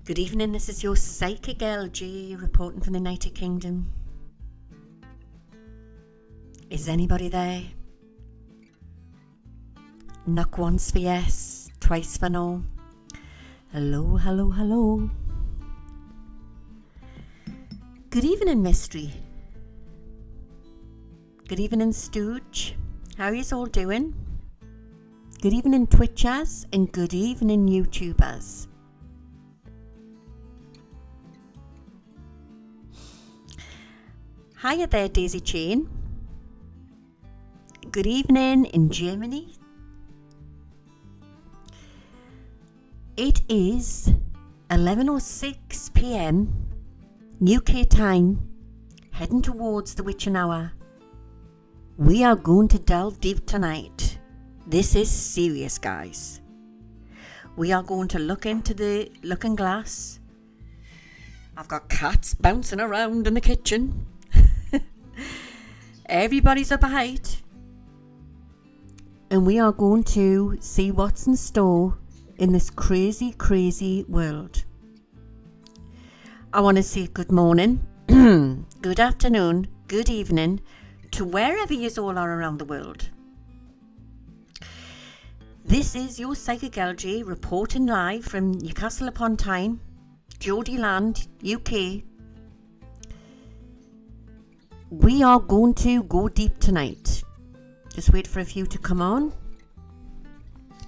Good evening, this is your psychic LG reporting from the United Kingdom. Is anybody there? Knock once for yes, twice for no. Hello, hello, hello. Good evening, Mystery. Good evening, Stooge. How are you all doing? Good evening, Twitchers, and good evening, YouTubers. Hiya there, Daisy Chain. Good evening in Germany. It is 11:06 p.m. UK time, heading towards the witching hour. We are going to delve deep tonight. This is serious, guys. We are going to look into the looking glass. I've got cats bouncing around in the kitchen. Everybody's up a height. And we are going to see what's in store in this crazy, crazy world. I want to say good morning, good afternoon, good evening to wherever you all are around the world. This is your Psychic LG reporting live from Newcastle upon Tyne, Geordieland, UK. We are going to go deep tonight. Just wait for a few to come on.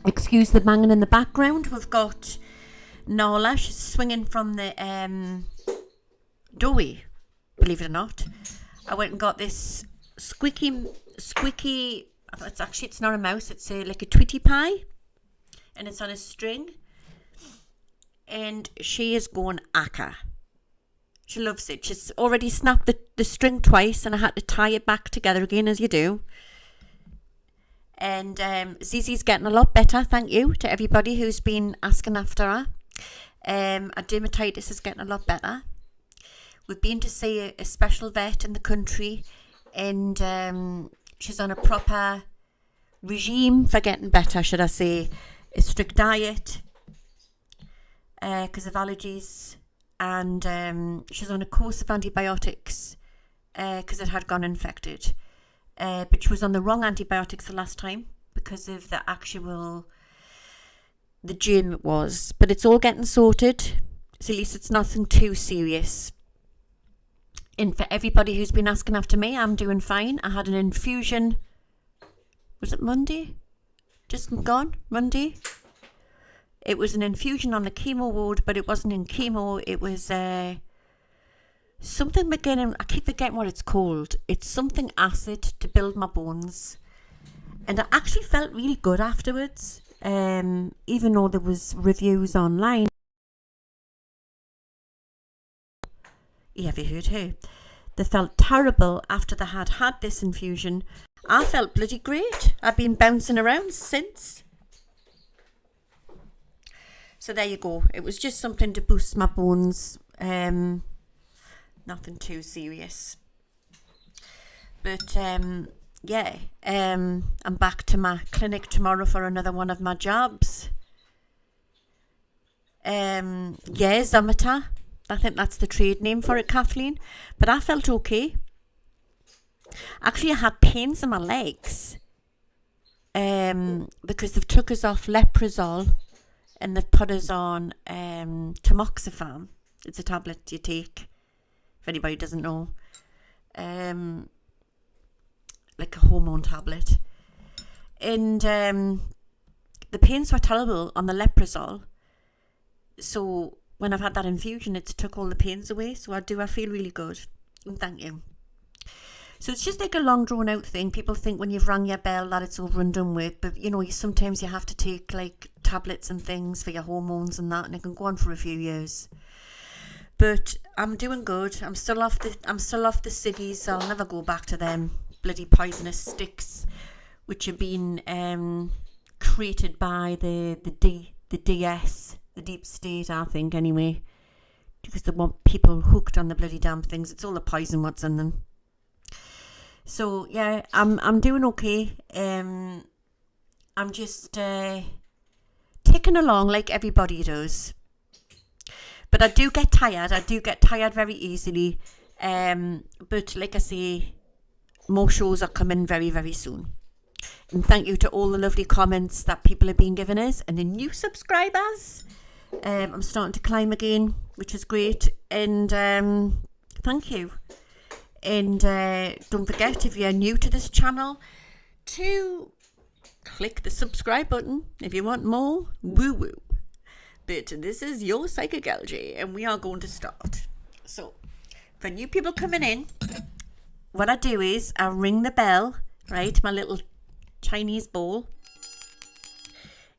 Excuse the banging in the background. We've got Nala, she's swinging from the doorway, believe it or not. I went and got this squeaky, it's not a mouse, it's like a Tweety pie. And it's on a string. And she is going acca. She loves it. She's already snapped the string twice and I had to tie it back together again, as you do. And Zizi's getting a lot better, thank you to everybody who's been asking after her. Her dermatitis is getting a lot better. We've been to see a special vet in the country and she's on a proper regime for getting better, should I say. A strict diet because of allergies. And she's on a course of antibiotics because it had gone infected. But she was on the wrong antibiotics the last time because of the germ it was. But it's all getting sorted. So at least it's nothing too serious. And for everybody who's been asking after me, I'm doing fine. I had an infusion. Was it Monday? Just gone? Monday? It was an infusion on the chemo ward, but it wasn't in chemo. It was something beginning. I keep forgetting what it's called. It's something acid to build my bones. And I actually felt really good afterwards, even though there was reviews online. Have you heard her? They felt terrible after they had this infusion. I felt bloody great. I've been bouncing around since. So there you go. It was just something to boost my bones. Nothing too serious. But I'm back to my clinic tomorrow for another one of my jobs. Zomata. I think that's the trade name for it, Kathleen. But I felt okay. Actually, I had pains in my legs. Because they've took us off leprosol. And they've put us on tamoxifen. It's a tablet you take, if anybody doesn't know. Like a hormone tablet. And the pains were terrible on the leprosol. So when I've had that infusion, it's took all the pains away. So I feel really good. And thank you. So it's just like a long drawn out thing. People think when you've rang your bell that it's over and done with. But sometimes you have to take like tablets and things for your hormones and that, and it can go on for a few years. But I'm doing good. I'm still off the ciggies, so I'll never go back to them bloody poisonous sticks, which have been created by the DS, the deep state, I think anyway, because they want people hooked on the bloody damn things. It's all the poison what's in them. So yeah, I'm doing okay. I'm just ticking along like everybody does. But I do get tired. I do get tired very easily. But like I say, more shows are coming very, very soon. And thank you to all the lovely comments that people have been giving us and the new subscribers. I'm starting to climb again, which is great. And thank you. And don't forget, if you're new to this channel, to click the subscribe button if you want more woo-woo. But this is your Psychic LJ, and we are going to start. So, for new people coming in, what I do is I ring the bell, right, my little Chinese ball,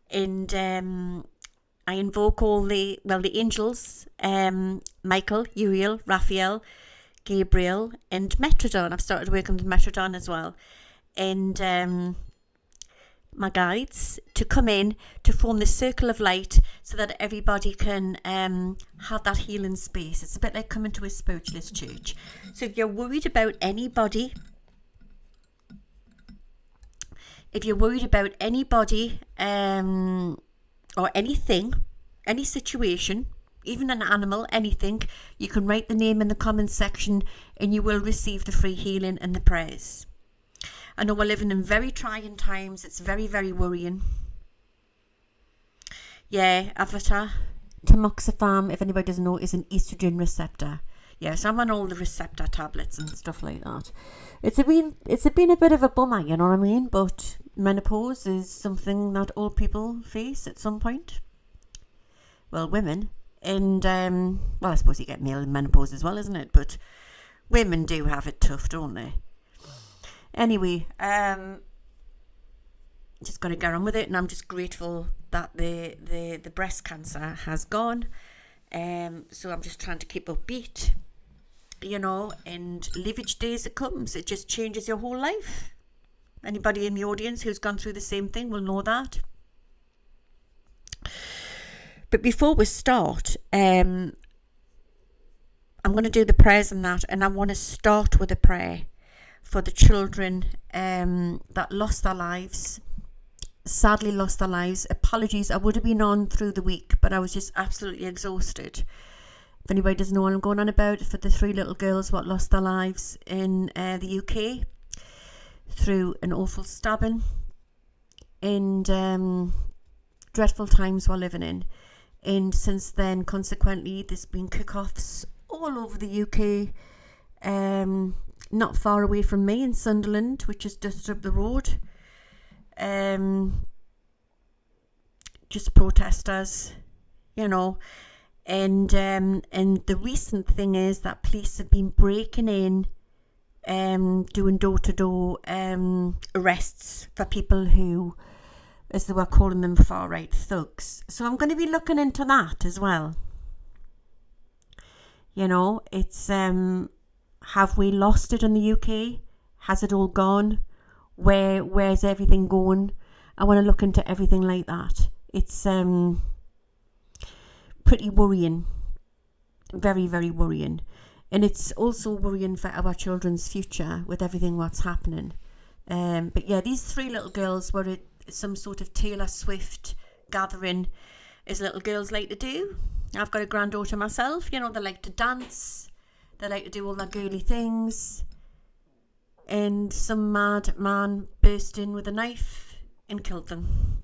and I invoke all the angels, Michael, Uriel, Raphael, Gabriel, and Metrodon. I've started working with Metrodon as well. And my guides to come in to form the circle of light so that everybody can have that healing space. It's a bit like coming to a spiritualist church. So if you're worried about anybody, or anything, any situation, even an animal, anything, you can write the name in the comments section and you will receive the free healing and the prayers. I know we're living in very trying times. It's very, very worrying. Yeah, Avatar, tamoxifen, if anybody doesn't know, is an estrogen receptor. Yes, I'm on all the receptor tablets and stuff like that. It's been a bit of a bummer, you know what I mean? But menopause is something that all people face at some point. Well, women. And, well, I suppose you get male menopause as well, isn't it? But women do have it tough, don't they? Anyway, just got to get on with it, and I'm just grateful that the breast cancer has gone. So I'm just trying to keep upbeat, you know, and live each day as it comes. It just changes your whole life. Anybody in the audience who's gone through the same thing will know that. But before we start, I'm going to do the prayers and that, and I want to start with a prayer for the children that lost their lives, sadly lost their lives. Apologies, I would have been on through the week, but I was just absolutely exhausted. If anybody doesn't know what I'm going on about, for the 3 little girls what lost their lives in the UK through an awful stabbing, and dreadful times we're living in. And since then, consequently, there's been kick-offs all over the UK, not far away from me in Sunderland, which is just up the road. Just protesters, you know. And the recent thing is that police have been breaking in, doing door-to-door arrests for people who, as they were calling them, far-right thugs. So I'm going to be looking into that as well. You know, it's, have we lost it in the UK? Has it all gone? Where's everything going? I want to look into everything like that. It's pretty worrying. Very, very worrying. And it's also worrying for our children's future with everything what's happening. But yeah, these 3 little girls were at some sort of Taylor Swift gathering, as little girls like to do. I've got a granddaughter myself, you know, they like to dance, they like to do all their girly things, and some mad man burst in with a knife and killed them.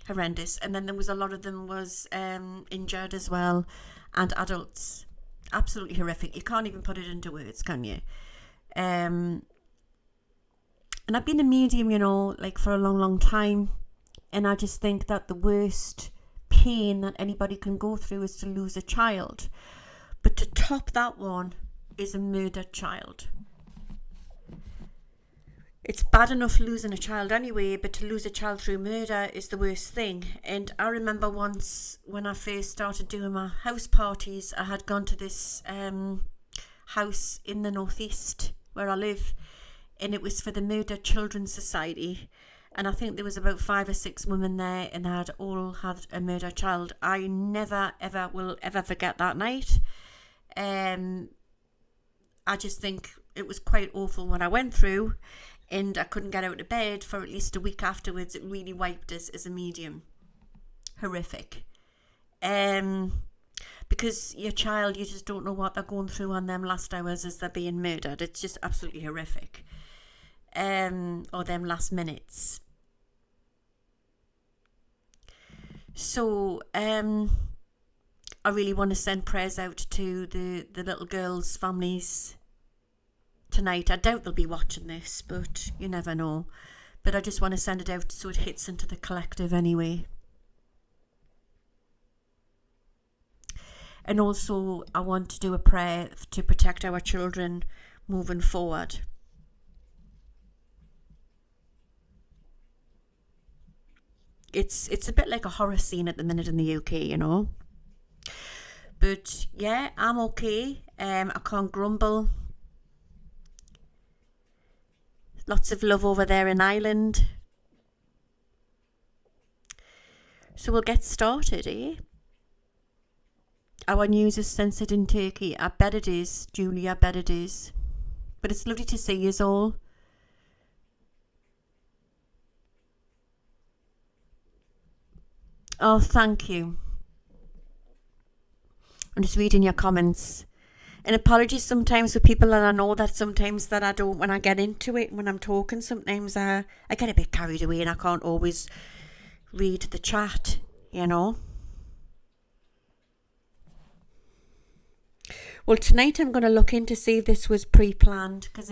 Horrendous. And then there was a lot of them was injured as well, and adults. Absolutely horrific. You can't even put it into words, can you? And I've been a medium, you know, like for a long, long time, and I just think that the worst pain that anybody can go through is to lose a child. But to top that one is a murdered child. It's bad enough losing a child anyway, but to lose a child through murder is the worst thing. And I remember once when I first started doing my house parties, I had gone to this house in the northeast where I live, and it was for the Murdered Children's Society. And I think there was about 5 or 6 women there, and they had all had a murdered child. I never, ever will ever forget that night. I just think it was quite awful what I went through, and I couldn't get out of bed for at least a week afterwards. It really wiped us as a medium. Horrific. Because because your child, you just don't know what they're going through on them last hours as they're being murdered. It's just absolutely horrific. Or them last minutes. So I really want to send prayers out to the little girls' families tonight. I doubt they'll be watching this, but you never know. But I just want to send it out so it hits into the collective anyway. And also, I want to do a prayer to protect our children moving forward. It's a bit like a horror scene at the minute in the UK, you know. But yeah, I'm okay. I can't grumble. Lots of love over there in Ireland. So we'll get started, eh? Our news is censored in Turkey. I bet it is, Julie, I bet it is. But it's lovely to see you all. Oh, thank you. I'm just reading your comments. And apologies sometimes for people that I know that sometimes that I don't, when I get into it, when I'm talking, sometimes I get a bit carried away and I can't always read the chat, you know. Well, tonight I'm going to look in to see if this was pre-planned, because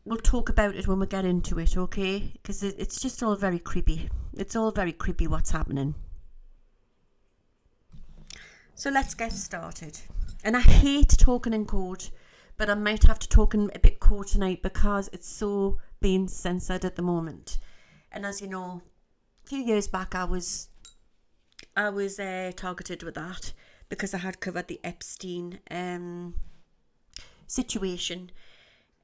we'll talk about it when we get into it, okay? Because it's just all very creepy. It's all very creepy what's happening. So let's get started. And I hate talking in code, but I might have to talk in a bit code tonight because it's so being censored at the moment. And as you know, a few years back I was targeted with that because I had covered the Epstein situation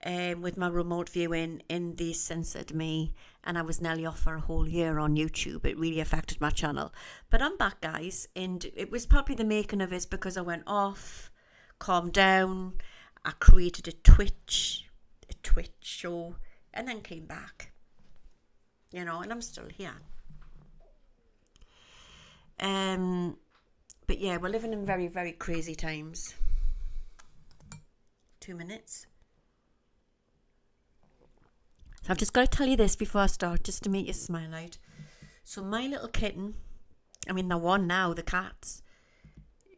with my remote viewing, and they censored me, and I was nearly off for a whole year on YouTube. It really affected my channel. But I'm back, guys, and it was probably the making of it because I went off, calmed down, I created a Twitch show, and then came back, you know, and I'm still here. But yeah, we're living in very, very crazy times. 2 minutes. So I've just got to tell you this before I start, just to make you smile out. So my little kitten, I mean the one now, the cat,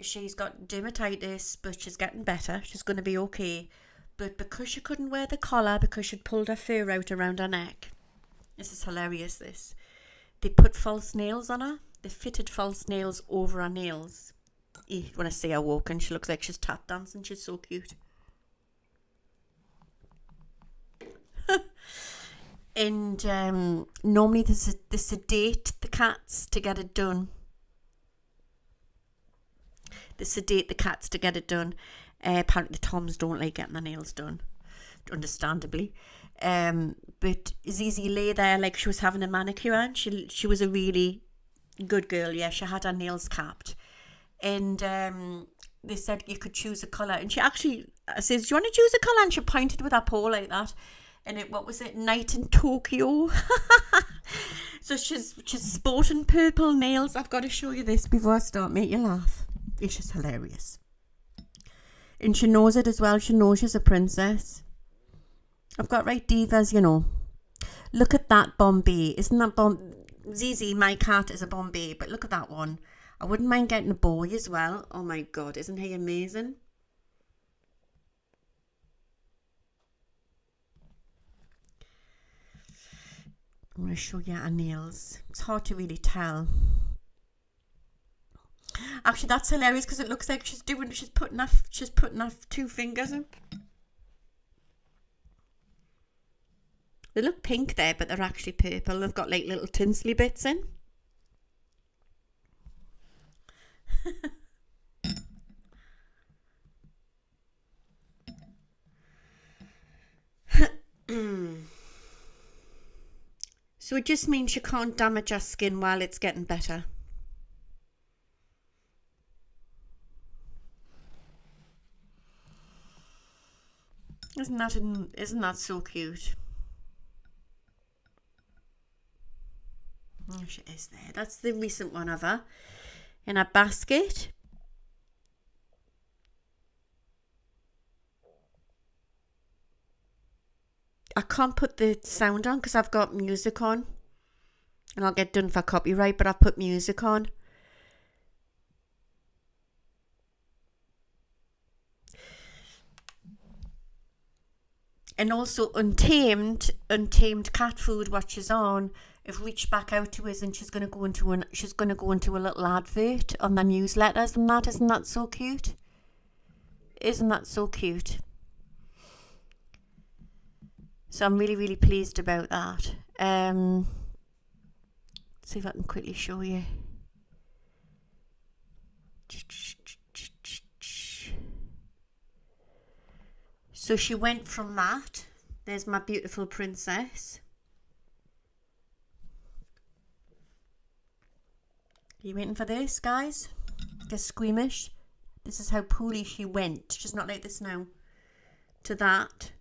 she's got dermatitis, but she's getting better. She's going to be okay. But because she couldn't wear the collar, because she'd pulled her fur out around her neck, this is hilarious, this. They put false nails on her. They fitted false nails over her nails. When I see her walking, she looks like she's tap dancing. She's so cute. And normally they sedate the cats to get it done. They sedate the cats to get it done. Apparently the Toms don't like getting their nails done, understandably. But Zizi lay there like she was having a manicure, and she was a really good girl. Yeah, she had her nails capped, and they said you could choose a colour, and she actually says, "Do you want to choose a colour?" And she pointed with her paw like that. And what was it? Night in Tokyo. So she's sporting purple nails. I've got to show you this before I start, make you laugh. It's just hilarious. And she knows it as well. She knows she's a princess. I've got right divas, you know. Look at that Bombay. Isn't that Zizi, my cat, is a Bombay. But look at that one. I wouldn't mind getting a boy as well. Oh my God, isn't he amazing? I'm going to show you her nails. It's hard to really tell. Actually, that's hilarious because it looks like she's putting her 2 fingers up. They look pink there, but they're actually purple. They've got like little tinsely bits in. So it just means you can't damage your skin while it's getting better. Isn't that so cute? Oh, she is there. That's the recent one of her in a basket. I can't put the sound on because I've got music on. And I'll get done for copyright, but I've put music on. And also Untamed cat food, what she's on, have reached back out to us, and she's gonna go into a little advert on the newsletters and that. Isn't that so cute? Isn't that so cute? So I'm really, really pleased about that. Let's see if I can quickly show you. So she went from that. There's my beautiful princess. Are you waiting for this, guys? Get squeamish. This is how poorly she went. She's not like this now. To that.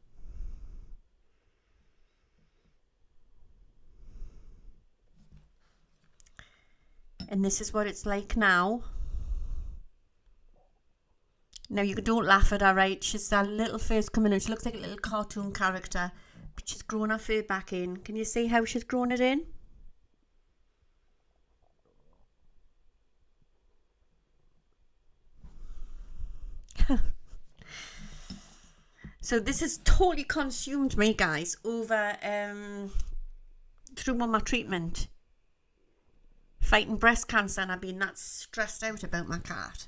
And this is what it's like now. Now, you don't laugh at her, right? She's her little face coming in. She looks like a little cartoon character. But she's grown her fur back in. Can you see how she's grown it in? So this has totally consumed me, guys, over through all my treatment. Fighting breast cancer, and I've been that stressed out about my cat.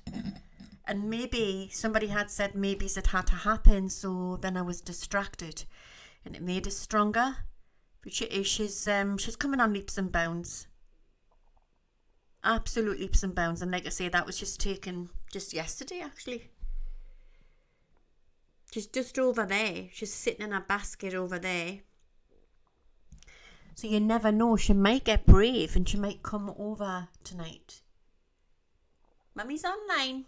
And maybe somebody had said maybe it had to happen, so then I was distracted, and it made us stronger. But she's coming on leaps and bounds, absolute leaps and bounds. And like I say, that was just taken just yesterday, actually. She's just over there. She's sitting in a basket over there. So you never know. She might get brave and she might come over tonight. Mummy's online.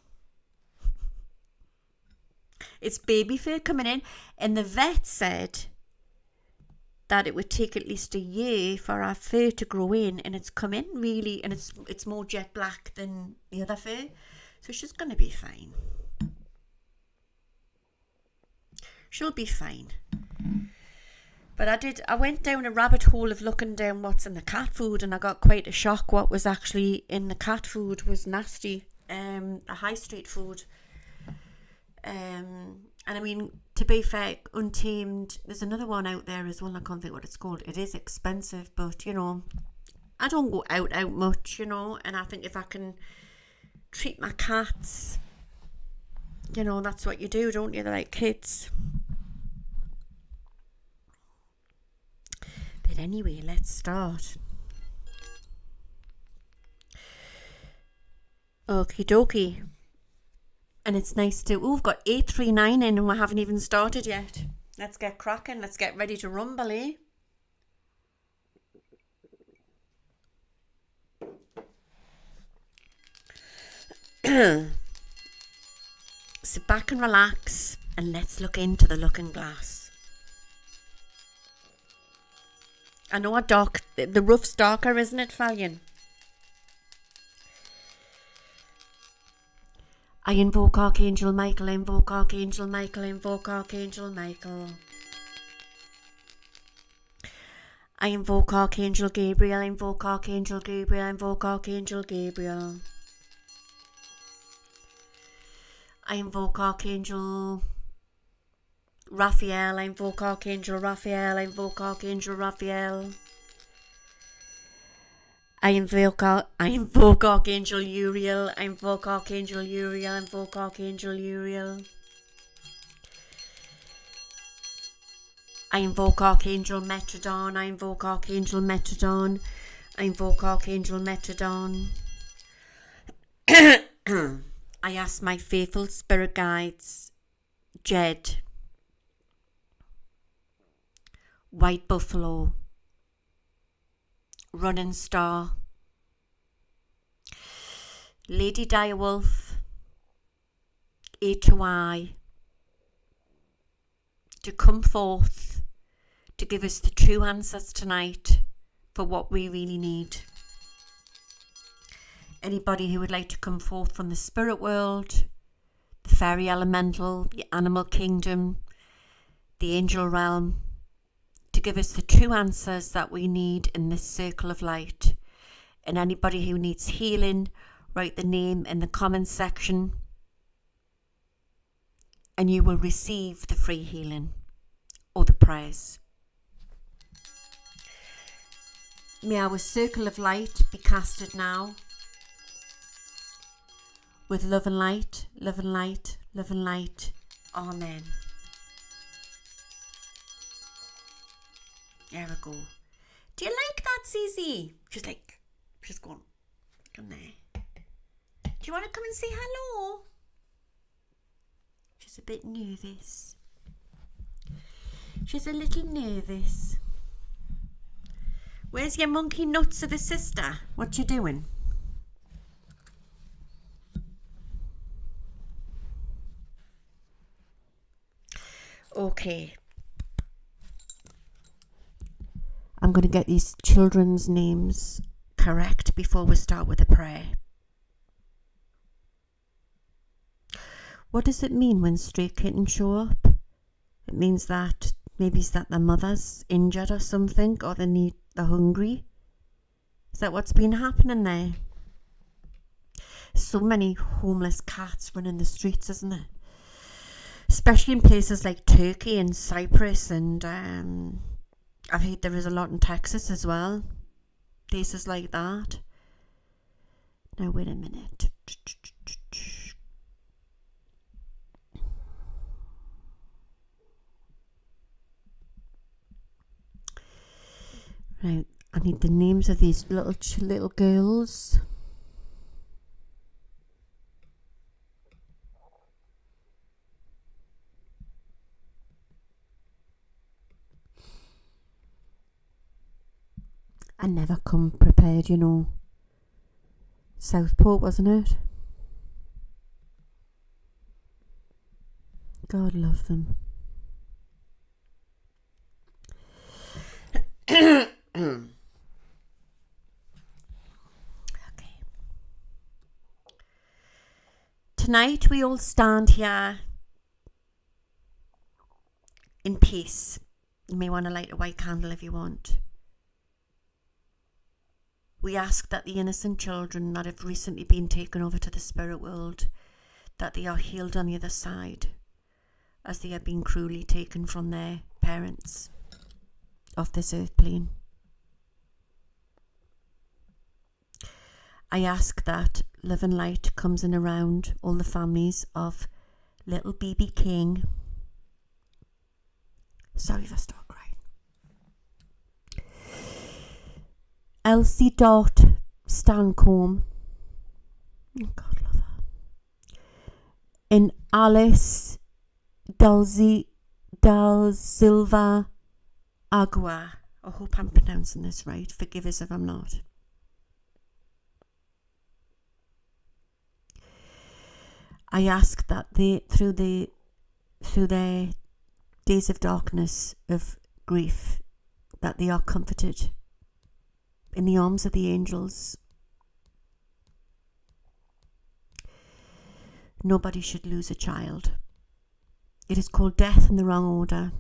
It's baby fur coming in, and the vet said that it would take at least a year for our fur to grow in, and it's come in really, and it's more jet black than the other fur, so she's going to be fine. She'll be fine. But I went down a rabbit hole of looking down what's in the cat food, and I got quite a shock. What was actually in the cat food was nasty. The high street food. And I mean, to be fair, Untamed, there's another one out there as well. I can't think what it's called. It is expensive, but you know, I don't go out much, you know, and I think if I can treat my cats, you know, that's what you do, don't you? They're like kids. But anyway, let's start. Okie dokie. And it's nice to... Oh, we've got 839 in and we haven't even started yet. Let's get cracking. Let's get ready to rumble, eh? Sit back and relax and let's look into the looking glass. I know the rough's darker, isn't it, Fallion? I invoke Archangel Michael, I invoke Archangel Michael, I invoke Archangel Michael. I invoke Archangel Gabriel, I invoke Archangel Gabriel, I invoke Archangel Gabriel. I invoke Archangel Raphael, I invoke Archangel Raphael, I invoke Archangel Raphael. I invoke Archangel Uriel, I invoke Archangel Uriel, I invoke Archangel Uriel. I invoke Archangel Metrodon, I invoke Archangel Metrodon, I invoke Archangel Metrodon. I ask my faithful spirit guides, Jed, White Buffalo, Running Star, Lady Direwolf, A2I, to come forth to give us the true answers tonight for what we really need. Anybody who would like to come forth from the spirit world, the fairy elemental, the animal kingdom, the angel realm, give us the true answers that we need in this circle of light. And anybody who needs healing, write the name in the comments section and you will receive the free healing or the prayers. May our circle of light be casted now with love and light, love and light, love and light. Amen. There we go. Do you like that, Zizi? She's gone. Come there. Do you want to come and say hello? She's a bit nervous. She's a little nervous. Where's your monkey nuts of a sister? What you doing? Okay. I'm going to get these children's names correct before we start with the prayer. What does it mean when stray kittens show up? It means that maybe it's that their mother's injured or something, or they're hungry. Is that what's been happening there? So many homeless cats running the streets, isn't it? Especially in places like Turkey and Cyprus, and I've heard there is a lot in Texas as well. Places like that. Now wait a minute. Right, I need the names of these little girls. I never come prepared, you know. Southport, wasn't it? God love them. Okay. Tonight we all stand here in peace. You may want to light a white candle if you want. We ask that the innocent children that have recently been taken over to the spirit world, that they are healed on the other side, as they have been cruelly taken from their parents off this earth plane. I ask that love and light comes in around all the families of little BB King. Sorry if I start crying. Elsie Dot Stancombe. Oh, God love her. And Alice Dal Silva Agua. I hope I'm pronouncing this right. Forgive us if I'm not. I ask that they, through their days of darkness, of grief, that they are comforted in the arms of the angels. Nobody should lose a child. It is called death in the wrong order.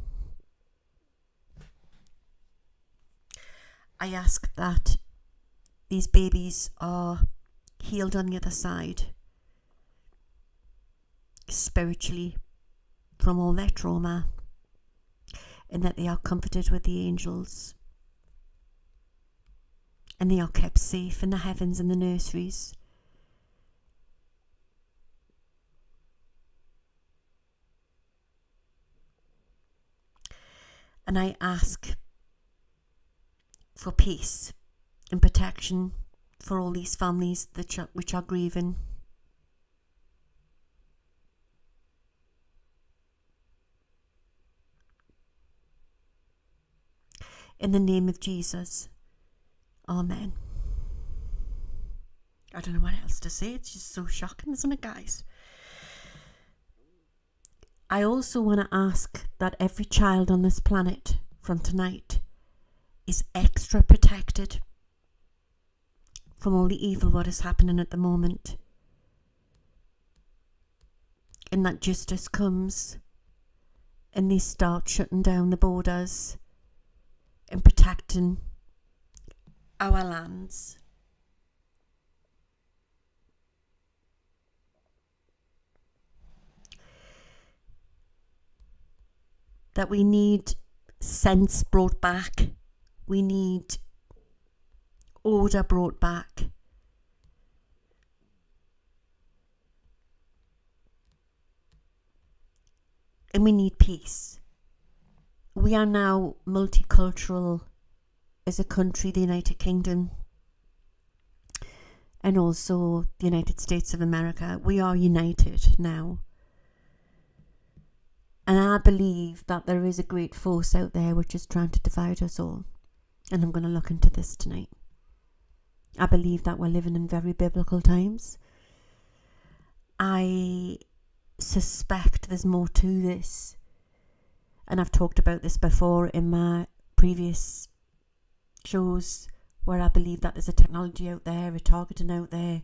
I ask that these babies are healed on the other side, spiritually, from all their trauma, and that they are comforted with the angels, and they are kept safe in the heavens and the nurseries. And I ask for peace and protection for all these families which are grieving. In the name of Jesus. Amen. I don't know what else to say. It's just so shocking, isn't it, guys? I also want to ask that every child on this planet from tonight is extra protected from all the evil what is happening at the moment. And that justice comes and they start shutting down the borders in protecting our lands. That we need sense brought back. We need order brought back. And we need peace. We are now multicultural as a country, the United Kingdom, and also the United States of America. We are united now. And I believe that there is a great force out there which is trying to divide us all. And I'm going to look into this tonight. I believe that we're living in very biblical times. I suspect there's more to this. And I've talked about this before in my previous shows, where I believe that there's a technology out there, a targeting out there,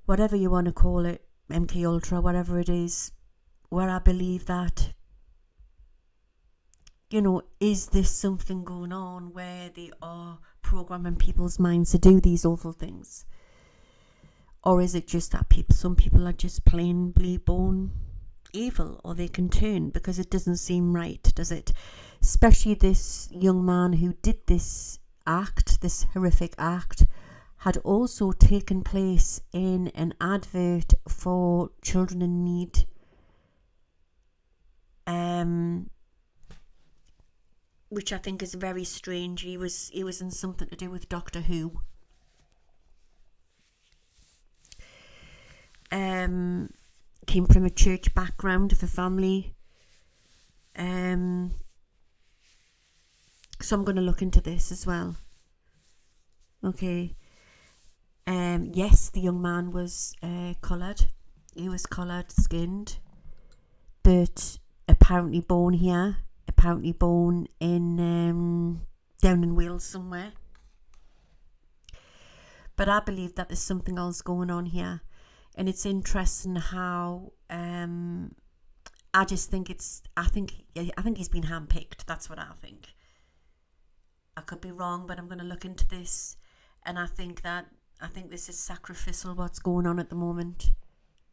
whatever you want to call it, MK Ultra, whatever it is, where I believe that, you know, is this something going on where they are programming people's minds to do these awful things? Or is it just that some people are just plainly born evil, or they can turn? Because it doesn't seem right, does it? Especially this young man who did this act, this horrific act, had also taken place in an advert for children in need. Which I think is very strange. He was in something to do with Doctor Who. Came from a church background of a family. So I'm going to look into this as well. Okay. Yes, the young man was coloured. He was coloured skinned, but apparently born here. Apparently born in down in Wales somewhere. But I believe that there's something else going on here. And it's interesting how I think he's been handpicked. That's what I think. I could be wrong, but I'm going to look into this, and I think this is sacrificial what's going on at the moment.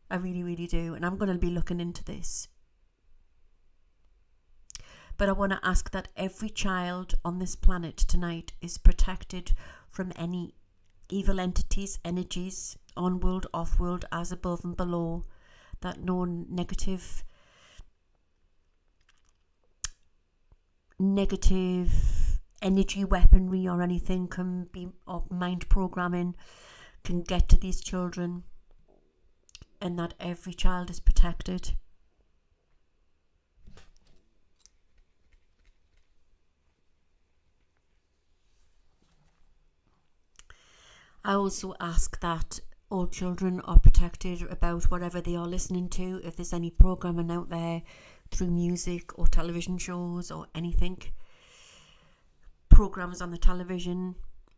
I really, really do, and I'm going to be looking into this. But I want to ask that every child on this planet tonight is protected from any evil entities, energies, on world, off world, as above and below, that no negative energy weaponry or anything can be, or mind programming can get to these children, and that every child is protected. I also ask that all children are protected about whatever they are listening to. If there's any programming out there through music or television shows or anything, programs on the television,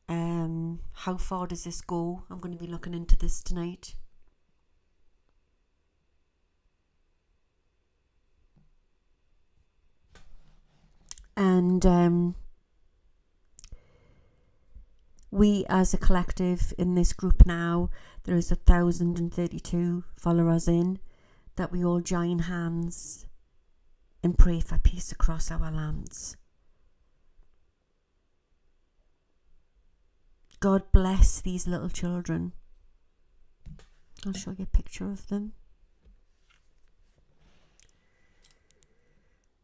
how far does this go? I'm going to be looking into this tonight. And we as a collective in this group now, there is 1,032 followers in, that we all join hands and pray for peace across our lands. God bless these little children. I'll show you a picture of them.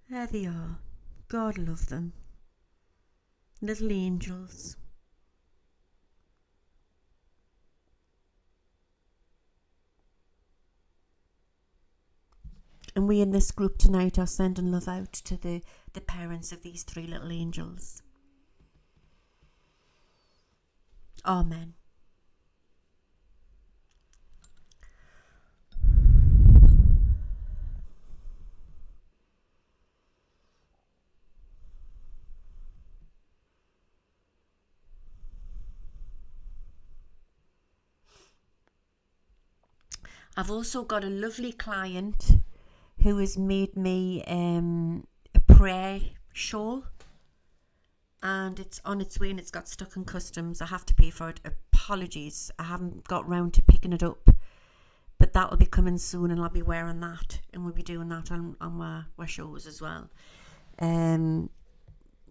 There they are. God love them. Little angels. And we in this group tonight are sending love out to the parents of these three little angels. Amen. I've also got a lovely client who has made me a prayer shawl, and it's on its way and it's got stuck in customs. I have to pay for it. Apologies, I haven't got round to picking it up, but that'll be coming soon and I'll be wearing that and we'll be doing that on my shows as well.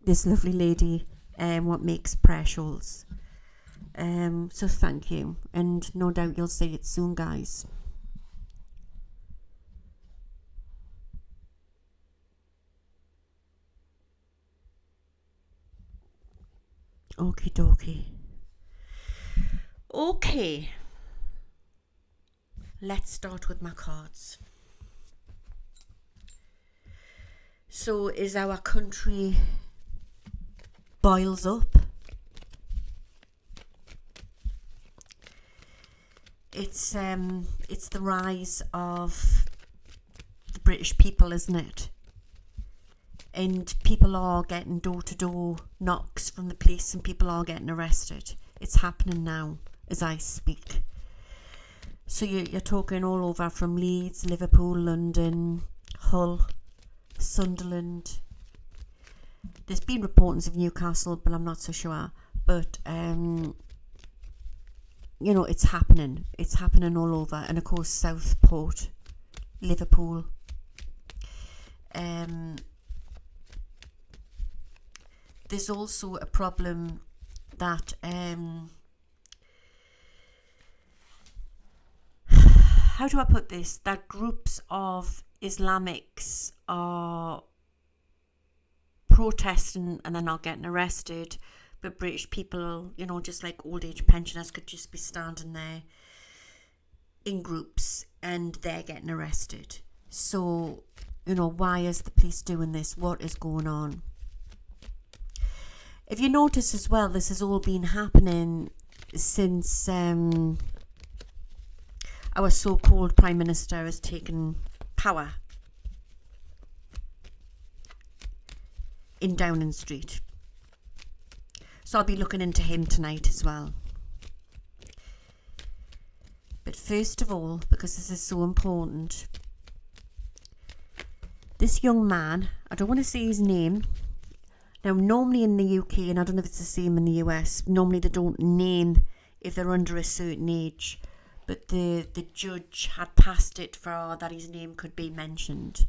This lovely lady what makes prayer shawls. So thank you, and no doubt you'll see it soon, guys. Okie dokie. Okay, let's start with my cards. So as our country boils up, it's the rise of the British people, isn't it? And people are getting door-to-door knocks from the police and people are getting arrested. It's happening now as I speak. So you're talking all over from Leeds, Liverpool, London, Hull, Sunderland. There's been reports of Newcastle, but I'm not so sure. But, it's happening. It's happening all over. And, of course, Southport, Liverpool. There's also a problem that how do I put this? That groups of Islamics are protesting and they're not getting arrested, but British people, just like old age pensioners, could just be standing there in groups and they're getting arrested. So, why is the police doing this? What is going on? If you notice as well, this has all been happening since our so-called Prime Minister has taken power in Downing Street. So I'll be looking into him tonight as well. But first of all, because this is so important, this young man, I don't want to say his name. Now, normally in the UK, and I don't know if it's the same in the US, normally they don't name if they're under a certain age. But the judge had passed it for that his name could be mentioned.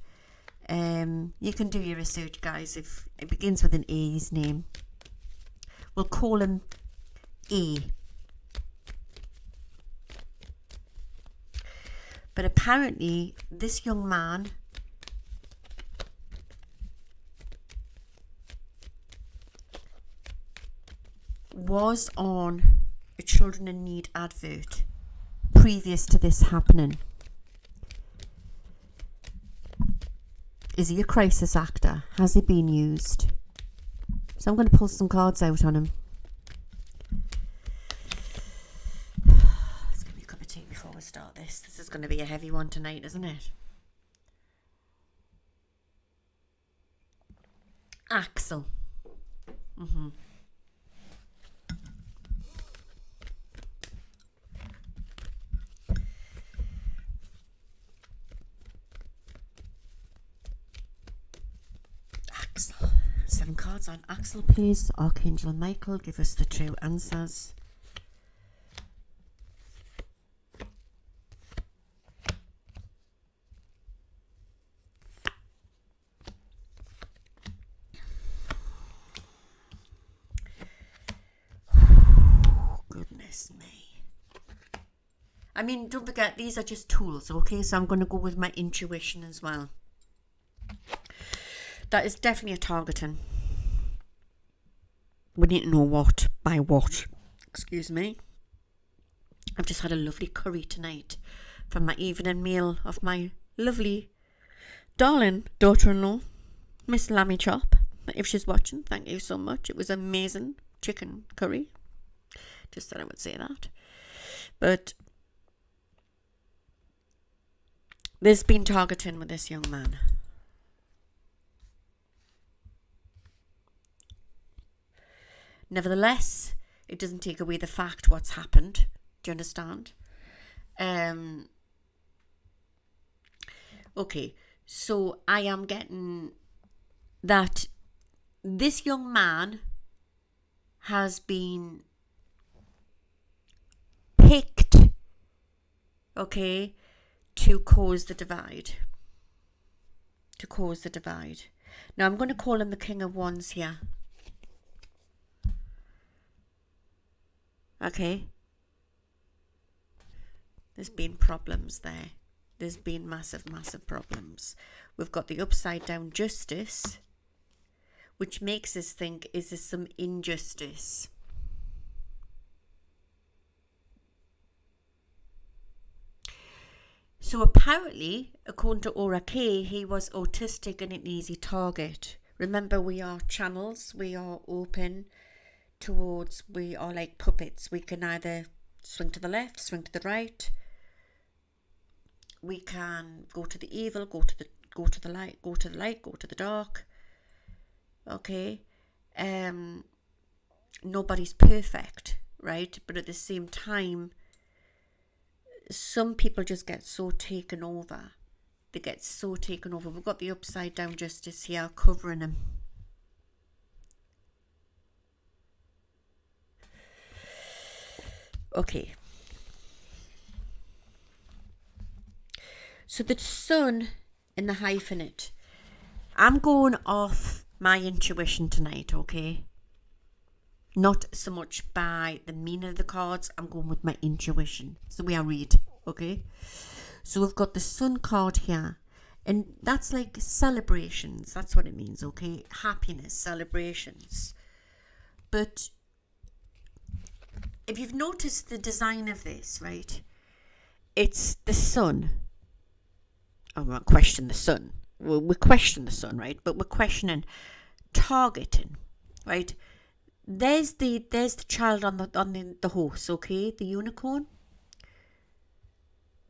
You can do your research, guys. If it begins with an A, his name. We'll call him A. But apparently, this young man was on a Children in Need advert previous to this happening. Is he a crisis actor? Has he been used? So I'm going to pull some cards out on him. Let's give me a cup of tea before we start this. This is going to be a heavy one tonight, isn't it? Axel. Axel. 7 cards on Axel, please. Archangel Michael, give us the true answers. Goodness me. I mean, don't forget, these are just tools, okay? So I'm going to go with my intuition as well. That is definitely a targeting. We need to know what by what. Excuse me. I've just had a lovely curry tonight from my evening meal of my lovely, darling daughter-in-law, Miss Lammy Chop. If she's watching, thank you so much. It was amazing chicken curry. Just thought I would say that. But there's been targeting with this young man. Nevertheless, it doesn't take away the fact what's happened. Do you understand? Okay, so I am getting that this young man has been picked, okay, to cause the divide. To cause the divide. Now I'm going to call him the King of Wands here. Okay. There's been problems there. There's been massive, massive problems. We've got the upside down Justice, which makes us think, is there some injustice? So apparently, according to Aura K, he was autistic and an easy target. Remember, we are channels. We are open towards, we are like puppets. We can either swing to the left, swing to the right. We can go to the evil, go to the light, go to the light, go to the dark. Okay. Nobody's perfect, right? But at the same time, some people just get so taken over. They get so taken over. We've got the upside down Justice here covering him. Okay. So the Sun in the hyphenate. I'm going off my intuition tonight, okay? Not so much by the meaning of the cards. I'm going with my intuition. It's the way I read, okay? So we've got the Sun card here. And that's like celebrations. That's what it means, okay? Happiness, celebrations. But if you've noticed the design of this, right? It's the Sun. I won't question the Sun. We question the Sun, right? But we're questioning targeting, right? There's the child on the horse, okay? The unicorn.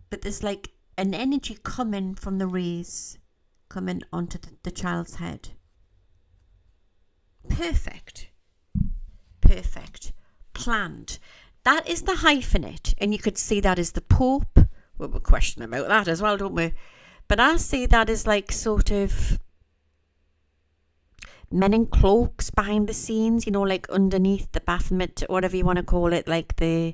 But there's like an energy coming from the rays, coming onto the child's head. Perfect. Planned. That is the hyphenate. And you could see that as the Pope. Well, we're questioning about that as well, don't we? But I see that as like sort of men in cloaks behind the scenes, you know, like underneath the Baphomet, whatever you want to call it, like the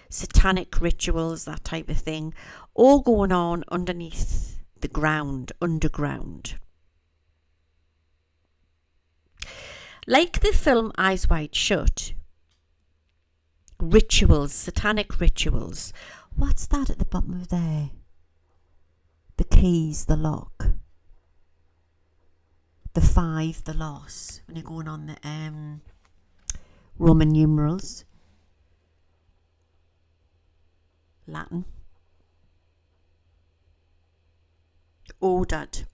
satanic rituals, that type of thing, all going on underneath the ground, underground. Like the film Eyes Wide Shut, rituals, satanic rituals. What's that at the bottom of there? The keys, the lock. The 5, the loss. When you're going on the Roman numerals. Latin. Ordered.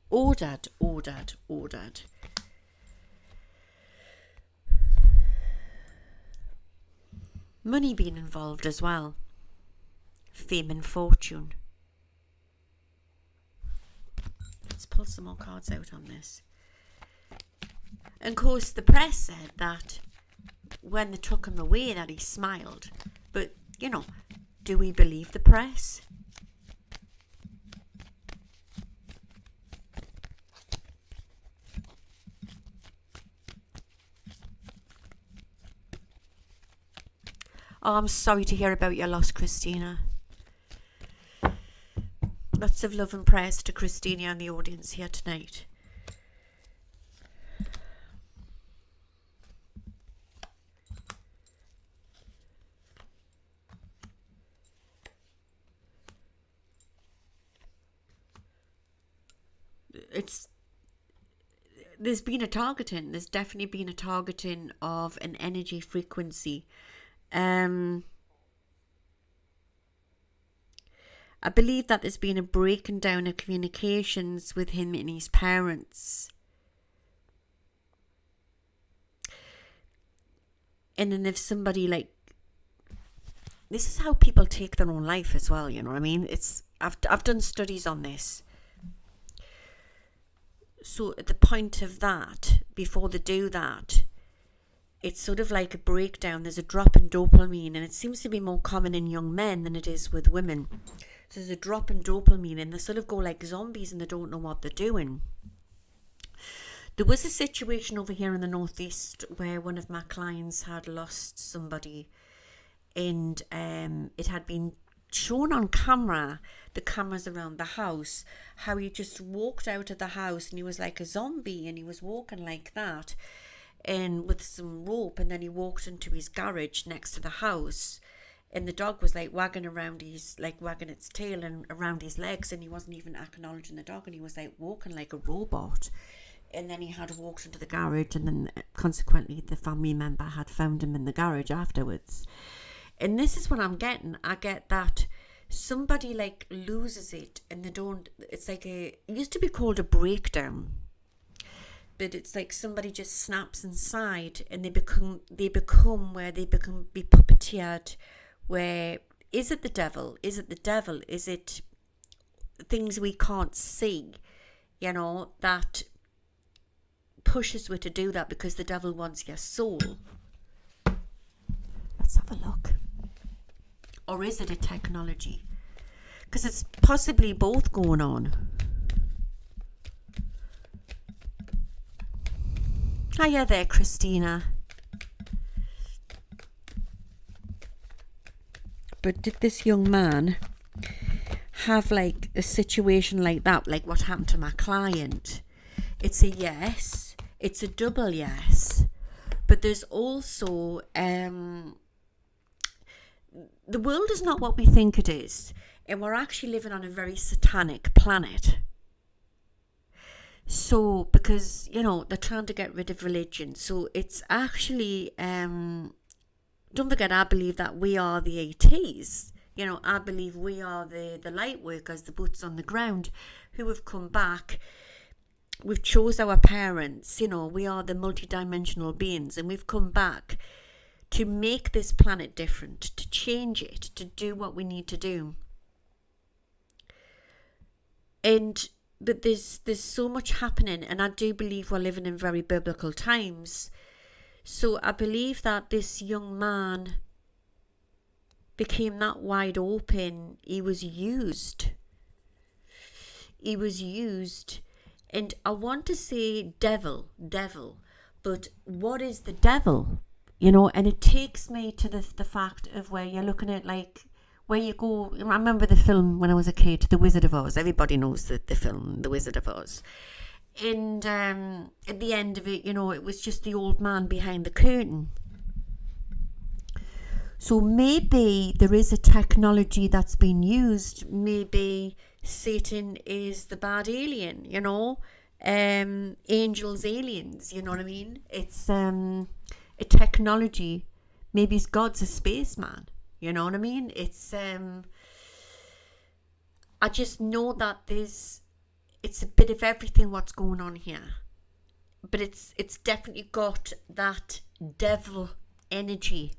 Money being involved as well. Fame and fortune. Let's pull some more cards out on this. And of course, the press said that when they took him away that he smiled. But, you know, do we believe the press? Oh, I'm sorry to hear about your loss, Christina. Lots of love and prayers to Christina and the audience here tonight. There's been a targeting. There's definitely been a targeting of an energy frequency. I believe that there's been a breaking down of communications with him and his parents. And then if somebody like, this is how people take their own life as well, you know what I mean? I've done studies on this. So at the point of that, before they do that, it's sort of like a breakdown. There's a drop in dopamine, and it seems to be more common in young men than it is with women. So there's a drop in dopamine, and they sort of go like zombies and they don't know what they're doing. There was a situation over here in the northeast where one of my clients had lost somebody, and it had been shown on camera, the cameras around the house, how he just walked out of the house and he was like a zombie, and he was walking like that and with some rope, and then he walked into his garage next to the house, and the dog was like wagging its tail and around his legs, and he wasn't even acknowledging the dog, and he was like walking like a robot. And then he had walked into the garage, and then consequently the family member had found him in the garage afterwards. And this is what I'm getting. I get that somebody like loses it, and they don't, it's like it used to be called a breakdown, but it's like somebody just snaps inside, and they become be puppeteered, where is it the devil? Is it things we can't see, that pushes you to do that because the devil wants your soul? Let's have a look. Or is it a technology? Because it's possibly both going on. Hiya there, Christina. But did this young man have like a situation like that, like what happened to my client? It's a yes. It's a double yes. But there's also the world is not what we think it is, and we're actually living on a very satanic planet. So because they're trying to get rid of religion, so it's actually don't forget, I believe that we are the ATs. I believe we are the light workers, the boots on the ground, who have come back. We've chose our parents, we are the multidimensional beings, and we've come back to make this planet different, to change it, to do what we need to do. But there's so much happening, and I do believe we're living in very biblical times. So I believe that this young man became that wide open. He was used. And I want to say devil, but what is the devil? And it takes me to the fact of where you're looking at, like, where you go. I remember the film when I was a kid, The Wizard of Oz. Everybody knows the film, The Wizard of Oz. And at the end of it, it was just the old man behind the curtain. So maybe there is a technology that's been used. Maybe Satan is the bad alien, angels, aliens, you know what I mean? It's a technology. Maybe God's a spaceman, you know what I mean? It's I just know that it's a bit of everything what's going on here, but it's definitely got that devil energy.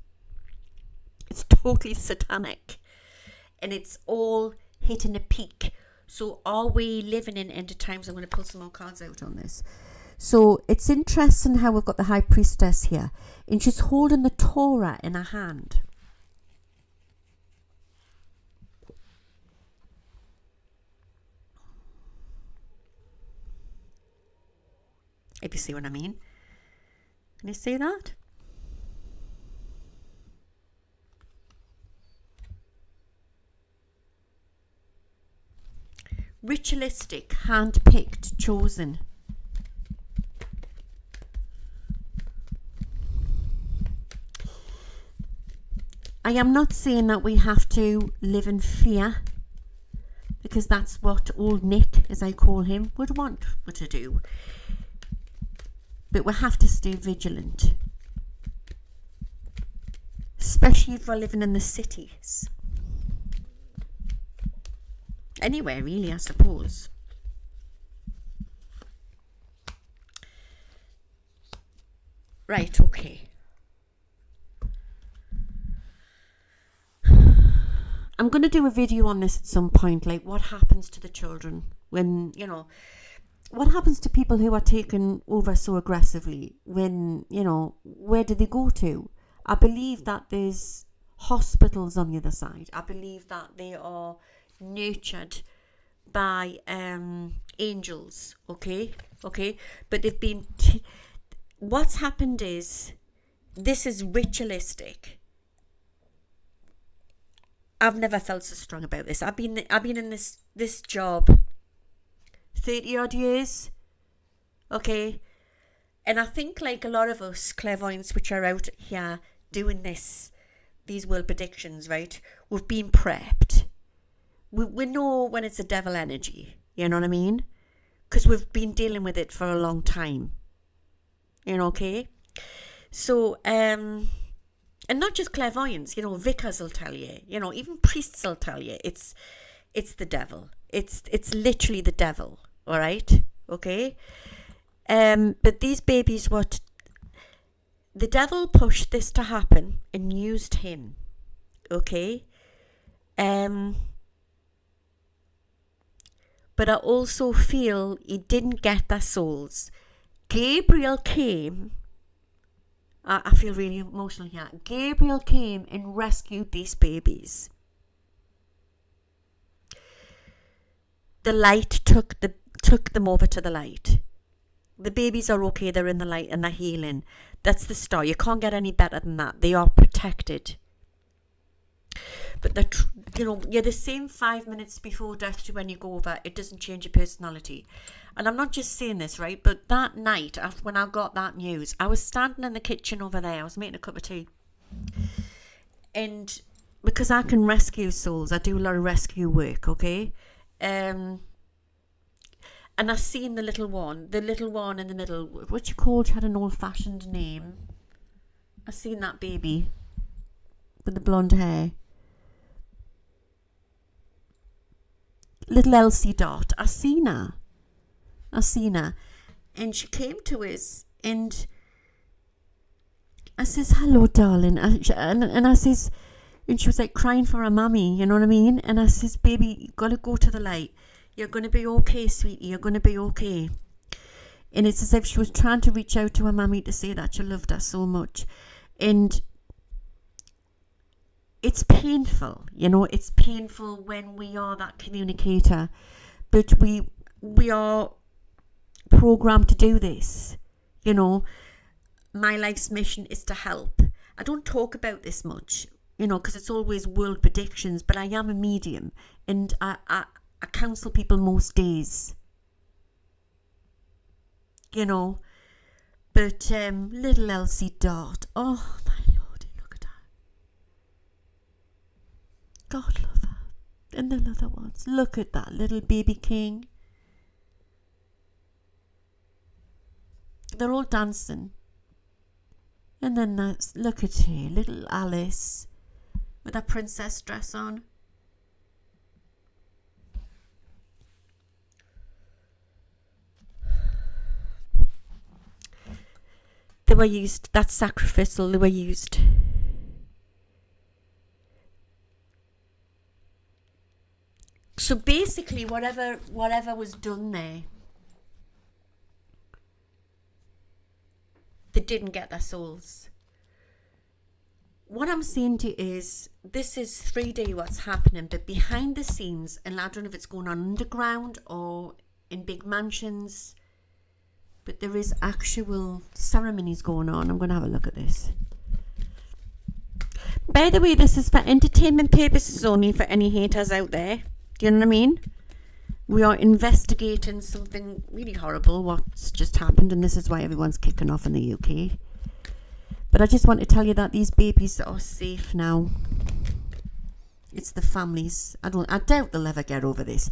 It's totally satanic, and it's all hitting a peak. So are we living in end of times? I'm going to pull some more cards out on this. So it's interesting how we've got the High Priestess here, and she's holding the Torah in her hand. If you see what I mean. Can you see that? Ritualistic, hand-picked, chosen. I am not saying that we have to live in fear, because that's what old Nick, as I call him, would want to do. But we have to stay vigilant, especially if we're living in the cities. Anywhere really, I suppose. Right, okay. I'm going to do a video on this at some point, like what happens to the children when, what happens to people who are taken over so aggressively when, where do they go to? I believe that there's hospitals on the other side. I believe that they are nurtured by angels, okay? But they've been... what's happened is, this is ritualistic. I've never felt so strong about this. I've been in this job 30 odd years, okay? And I think, like a lot of us clairvoyants which are out here doing these world predictions, right? We've been prepped. We know when it's a devil energy, you know what I mean? Because we've been dealing with it for a long time, you know, okay? So, and not just clairvoyants, you know, vicars will tell you, you know, even priests will tell you it's the devil. It's literally the devil, all right? Okay? But these babies, the devil pushed this to happen and used him, okay? But I also feel he didn't get their souls. Gabriel came... I feel really emotional here. Gabriel came and rescued these babies. The light took them over to the light. The babies are okay. They're in the light and they're healing. That's the star. You can't get any better than that. They are protected. But you're the same 5 minutes before death to when you go over. It doesn't change your personality. And I'm not just saying this, right? But that night, when I got that news, I was standing in the kitchen over there. I was making a cup of tea. And because I can rescue souls, I do a lot of rescue work, okay? And I seen the little one in the middle. What you called? She had an old-fashioned name. I seen that baby with the blonde hair. Little Elsie Dot. I seen her. And she came to us and I says, hello, darling. And I says, and she was like crying for her mummy, you know what I mean? And I says, baby, you got to go to the light. You're going to be okay, sweetie. You're going to be okay. And it's as if she was trying to reach out to her mummy to say that she loved her so much. And it's painful, you know, it's painful when we are that communicator. But we are programmed to do this, you know. My life's mission is to help. I don't talk about this much, you know, because it's always world predictions, but I am a medium and I counsel people most days, you know. But little Elsie Dot, oh my lordy, look at her. God love her. And the other ones, look at that little baby king. They're all dancing. And then look at her, little Alice with her princess dress on. They were used, that's sacrificial, they were used. So basically whatever was done there, they didn't get their souls. What I'm saying to you is, this is 3D what's happening, but behind the scenes, and I don't know if it's going on underground or in big mansions, but there is actual ceremonies going on. I'm going to have a look at this. By the way, this is for entertainment purposes only, for any haters out there. Do you know what I mean? We are investigating something really horrible, what's just happened, and this is why everyone's kicking off in the UK. But I just want to tell you that these babies are safe now. It's the families. I doubt they'll ever get over this.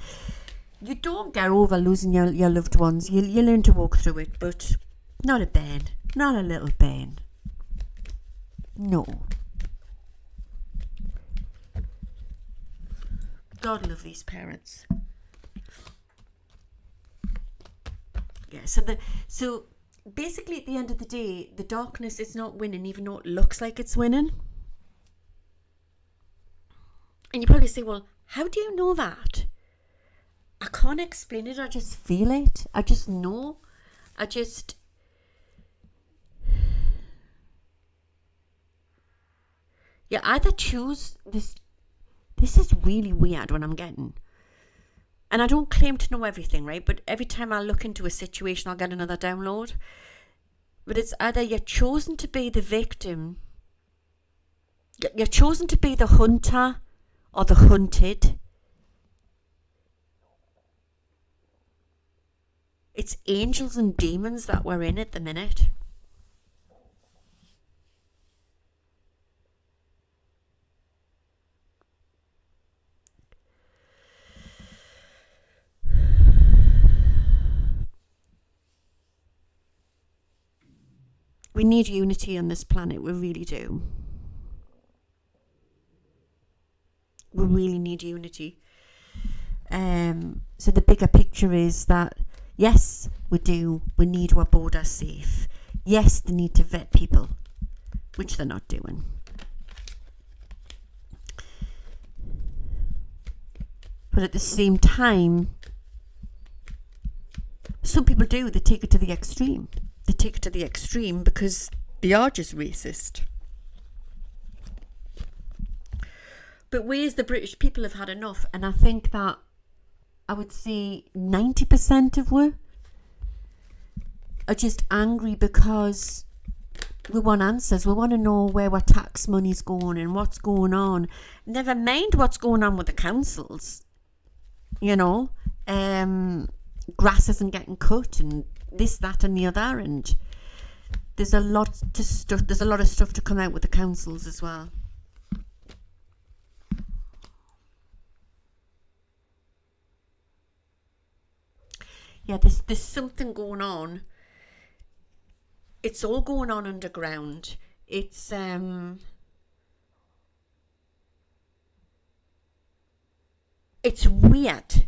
You don't get over losing your loved ones. You learn to walk through it, but not a Ben. Not a little Ben. No. God love these parents. Yeah, so basically at the end of the day, the darkness is not winning, even though it looks like it's winning. And you probably say, well, how do you know that? I can't explain it, I just feel it. I just know. You either choose this. This is really weird when I'm getting. And I don't claim to know everything, right? But every time I look into a situation, I'll get another download. But it's either you're chosen to be the victim, you're chosen to be the hunter or the hunted. It's angels and demons that we're in at the minute. We need unity on this planet, we really do. We really need unity. So the bigger picture is that, yes, we need our borders safe. Yes, they need to vet people, which they're not doing. But at the same time, some people do, they take it to the extreme. They take it to the extreme because they are just racist. But we as the British people have had enough, and I think that I would say 90% of we are just angry because we want answers. We want to know where our tax money's going and what's going on. Never mind what's going on with the councils. You know, grass isn't getting cut and this, that and the other, and there's a lot of stuff to come out with the councils as well. Yeah, there's something going on. It's all going on underground. It's weird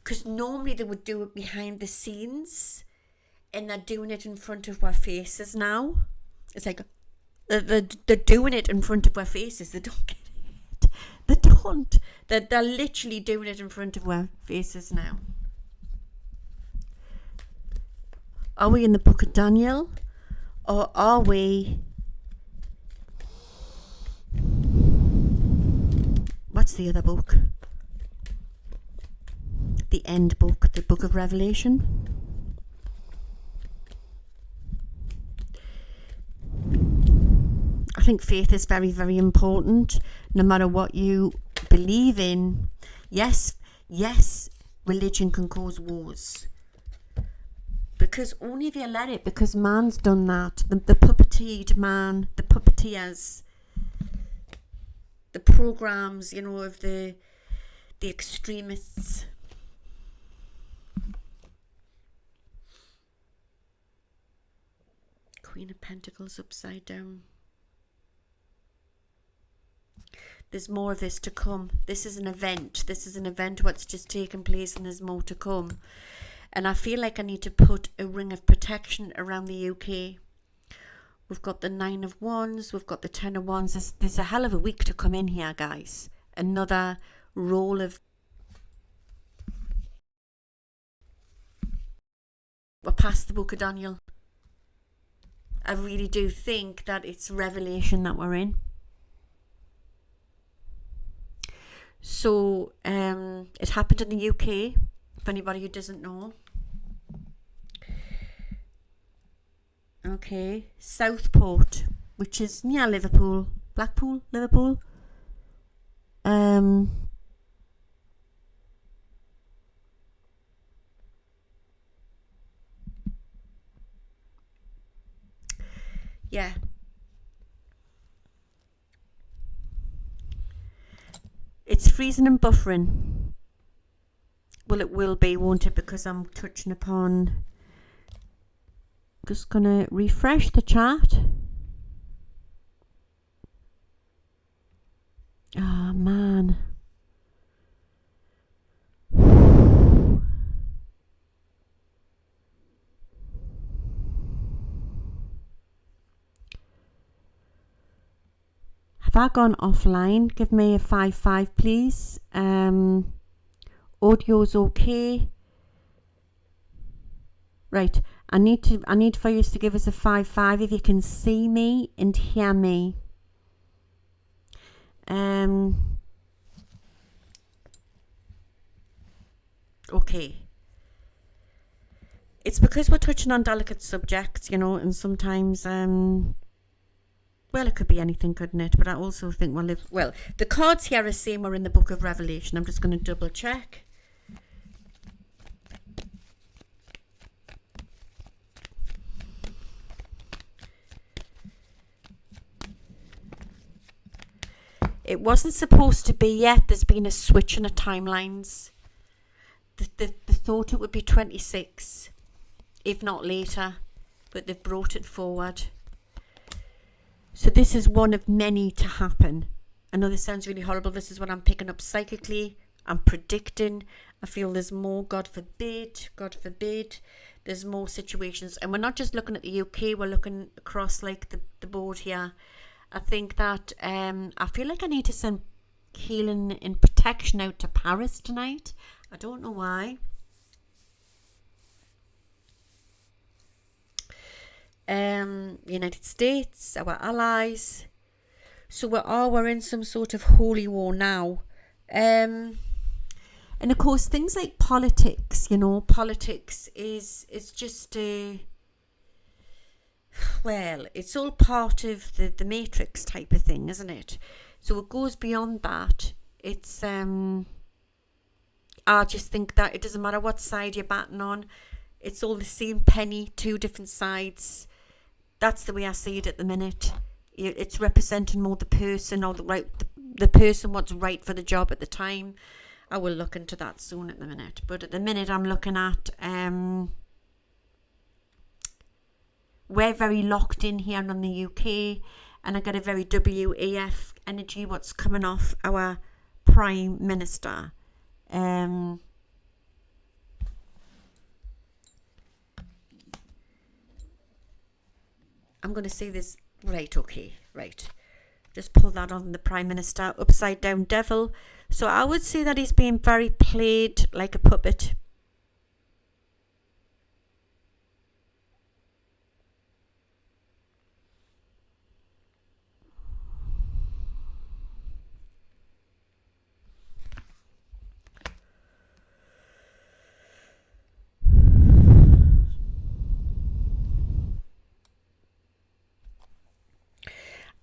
because normally they would do it behind the scenes, and they're doing it in front of our faces now. It's like they're doing it in front of our faces. They don't get it. They don't. They're literally doing it in front of our faces now. Are we in the book of Daniel? Or are we... What's the other book? The end book, the book of Revelation. I think faith is very, very important, no matter what you believe in. Yes, religion can cause wars. Because only if you let it, because man's done that. The puppeteered man, the puppeteers, the programs, you know, of the extremists. Queen of Pentacles upside down. There's more of this to come. This is an event. This is an event what's just taken place, and there's more to come. And I feel like I need to put a ring of protection around the UK. We've got the 9 of Wands. We've got the 10 of Wands. There's a hell of a week to come in here, guys. Another roll of... We're past the book of Daniel. I really do think that it's Revelation that we're in. So, it happened in the UK, for anybody who doesn't know. Okay, Southport, which is near Liverpool, Blackpool, Liverpool. Yeah. It's freezing and buffering. Well, it will be, won't it? Because I'm touching upon... Just gonna refresh the chat. Oh, man. Have I gone offline? Give me a 5-5, please. Audio's okay. Right. I need for you to give us a 5-5 if you can see me and hear me. Okay. It's because we're touching on delicate subjects, you know, and sometimes, well, it could be anything, couldn't it? But I also think, well, the cards here are same are in the book of Revelation. I'm just going to double check. It wasn't supposed to be yet. There's been a switch in the timelines. They thought it would be 26, if not later, but they've brought it forward. So this is one of many to happen. I know this sounds really horrible. This is what I'm picking up psychically. I'm predicting. I feel there's more, God forbid, there's more situations. And we're not just looking at the UK, we're looking across like the board here. I think that I feel like I need to send healing and protection out to Paris tonight. I don't know why. United States, our allies. So we're in some sort of holy war now. And of course things like politics, you know, politics is just well, it's all part of the matrix type of thing, isn't it? So it goes beyond that. It's I just think that it doesn't matter what side you're batting on, it's all the same penny, two different sides. That's the way I see it at the minute. It's representing more the person, or the person what's right for the job at the time. I will look into that soon at the minute. But at the minute I'm looking at we're very locked in here on the UK, and I get a very WEF energy what's coming off our Prime Minister. I'm going to say this right. Okay, right. Just pull that on the Prime Minister, upside down devil. So I would say that he's being very played like a puppet.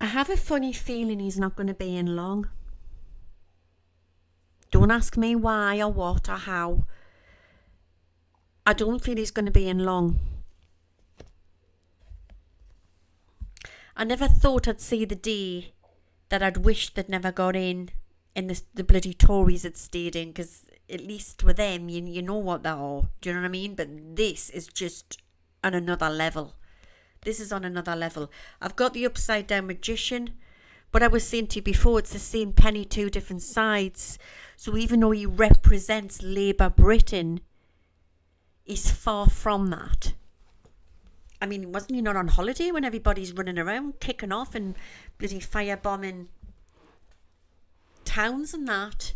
I have a funny feeling he's not going to be in long. Don't ask me why or what or how. I don't feel he's going to be in long. I never thought I'd see the day that I'd wished they'd never got in the bloody Tories had stayed in, because at least with them, you know what they are. Do you know what I mean? But this is just on another level. This is on another level. I've got the upside down magician, but I was saying to you before, it's the same penny, two different sides. So even though he represents Labour Britain, he's far from that. I mean, wasn't he not on holiday when everybody's running around, kicking off and bloody firebombing towns and that?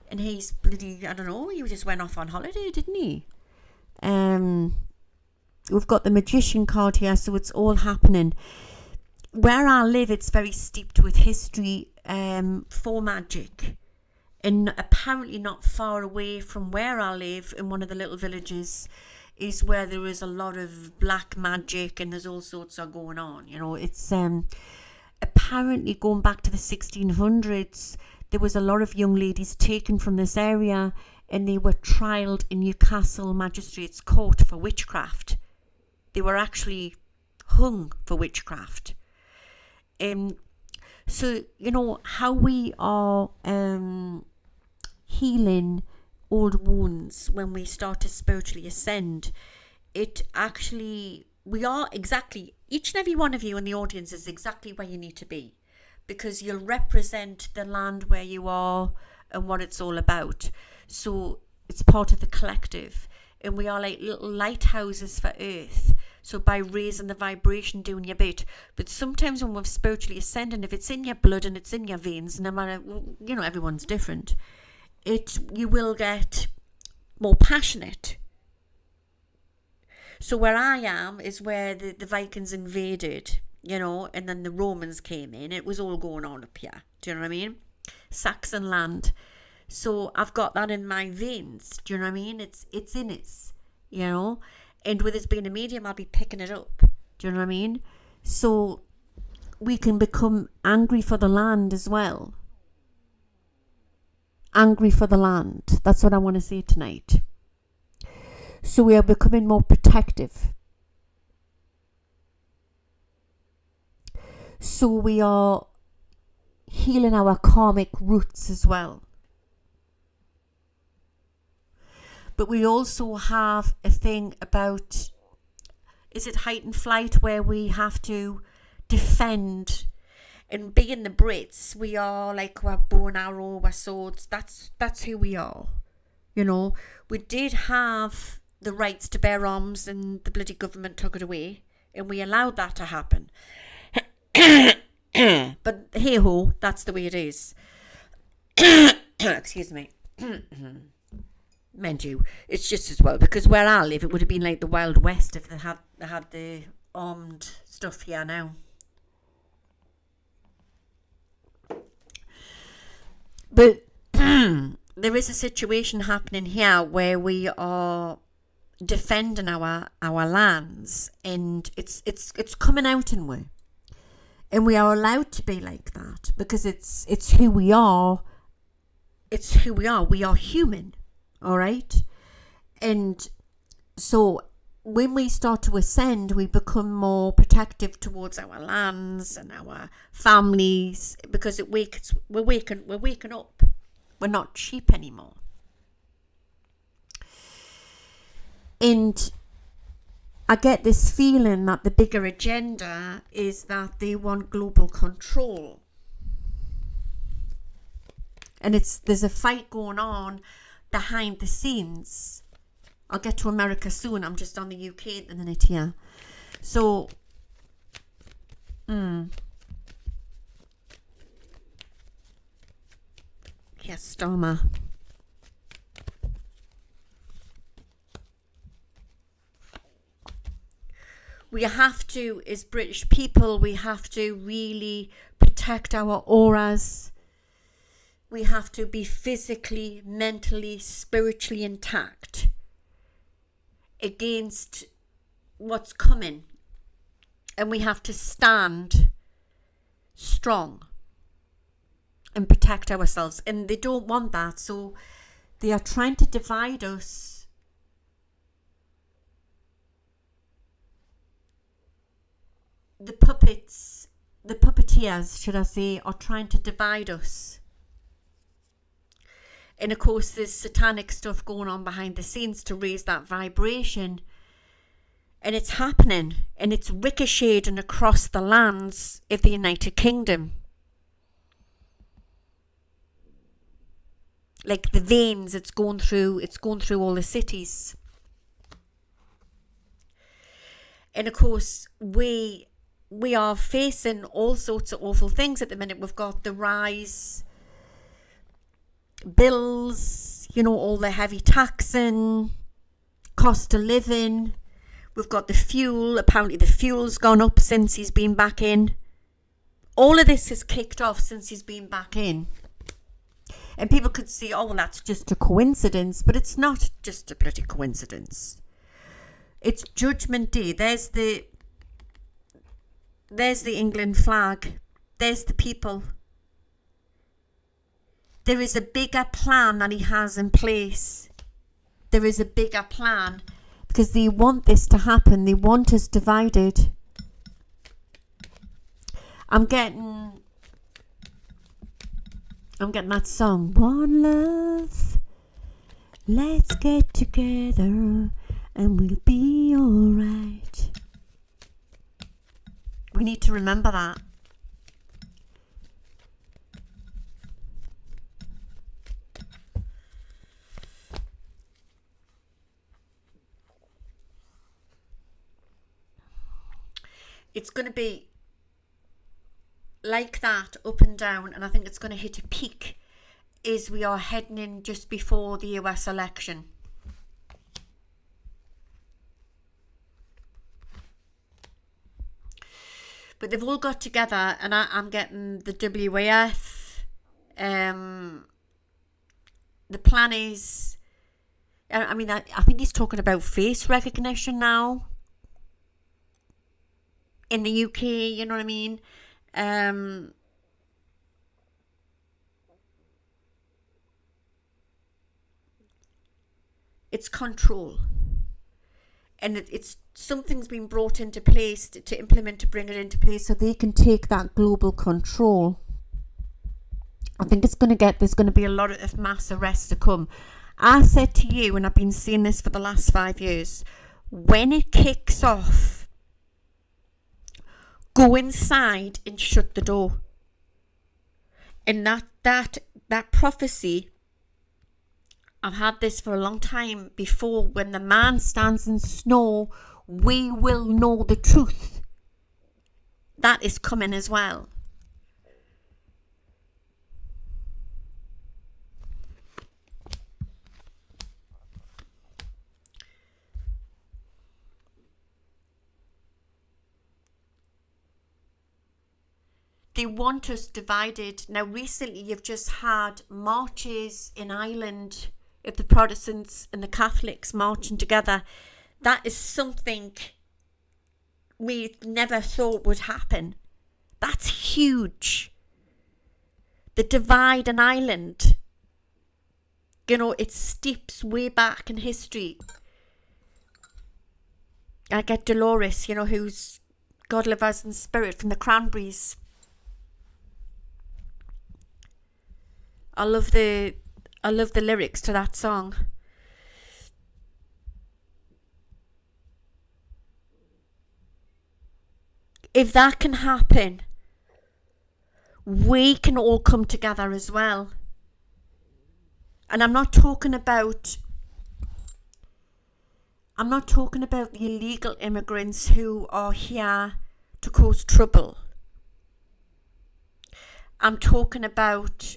And he's bloody, I don't know, he just went off on holiday, didn't he? We've got the magician card here, so it's all happening. Where I live, it's very steeped with history for magic. And apparently not far away from where I live, in one of the little villages, is where there is a lot of black magic and there's all sorts of going on. You know, it's apparently going back to the 1600s, there was a lot of young ladies taken from this area and they were trialled in Newcastle Magistrates Court for witchcraft. They were actually hung for witchcraft. So, you know, how we are healing old wounds when we start to spiritually ascend, it actually, we are exactly, each and every one of you in the audience is exactly where you need to be, because you'll represent the land where you are and what it's all about. So it's part of the collective, and we are like little lighthouses for Earth. So by raising the vibration, doing your bit. But sometimes when we're spiritually ascending, if it's in your blood and it's in your veins, no matter, you know, everyone's different, you will get more passionate. So where I am is where the Vikings invaded, you know, and then the Romans came in. It was all going on up here. Do you know what I mean? Saxon land. So I've got that in my veins. Do you know what I mean? It's in us, you know. And with us being a medium, I'll be picking it up. Do you know what I mean? So we can become angry for the land as well. Angry for the land. That's what I want to say tonight. So we are becoming more protective. So we are healing our karmic roots as well. But we also have a thing about, is it heightened flight, where we have to defend. And being the Brits, we are like, we're bow and arrow, we're swords. That's who we are. You know, we did have the rights to bear arms and the bloody government took it away. And we allowed that to happen. But hey ho, that's the way it is. Excuse me. Mind you, it's just as well, because where I live, it would have been like the Wild West if they had the armed stuff here now. But there is a situation happening here where we are defending our lands, and it's coming out in way. And we are allowed to be like that because it's who we are. It's who we are. We are human, all right? And so when we start to ascend, we become more protective towards our lands and our families, because we're waking up. We're not sheep anymore. And I get this feeling that the bigger agenda is that they want global control. And there's a fight going on behind the scenes. I'll get to America soon. I'm just on the UK at the minute here. So, yes, Starmer. We have to, as British people, we have to really protect our auras. We have to be physically, mentally, spiritually intact against what's coming. And we have to stand strong and protect ourselves. And they don't want that, so they are trying to divide us. The puppeteers, should I say, are trying to divide us. And of course, there's satanic stuff going on behind the scenes to raise that vibration. And it's happening, and it's ricocheting across the lands of the United Kingdom. Like the veins, it's going through all the cities. And of course, we are facing all sorts of awful things at the minute. We've got the rise bills, you know, all the heavy taxing, cost of living. We've got the fuel. Apparently the fuel's gone up since he's been back in. All of this has kicked off since he's been back in. And people could say, oh, well, that's just a coincidence. But it's not just a bloody coincidence. It's Judgment Day. There's the England flag. There's the people. There is a bigger plan that he has in place. There is a bigger plan because they want this to happen. They want us divided. I'm getting that song. One love. Let's get together and we'll be alright. We need to remember that. It's going to be like that, up and down, and I think it's going to hit a peak as we are heading in just before the US election. But they've all got together, and I'm getting the WAF, the plan is, I mean, I think he's talking about face recognition now in the UK, you know what I mean? It's control. And it's something's been brought into place to implement, to bring it into place so they can take that global control. I think there's going to be a lot of mass arrests to come. I said to you, and I've been saying this for the last 5 years, when it kicks off, go inside and shut the door. And that prophecy, I've had this for a long time before. When the man stands in snow, we will know the truth. That is coming as well. They want us divided. Now, recently you've just had marches in Ireland of the Protestants and the Catholics marching together. That is something we never thought would happen. That's huge. The divide in Ireland, you know, it steeps way back in history. I get Dolores, you know, who's God Live Us in Spirit from the Cranberries. I love the lyrics to that song. If that can happen, we can all come together as well. And I'm not talking about the illegal immigrants who are here to cause trouble. I'm talking about,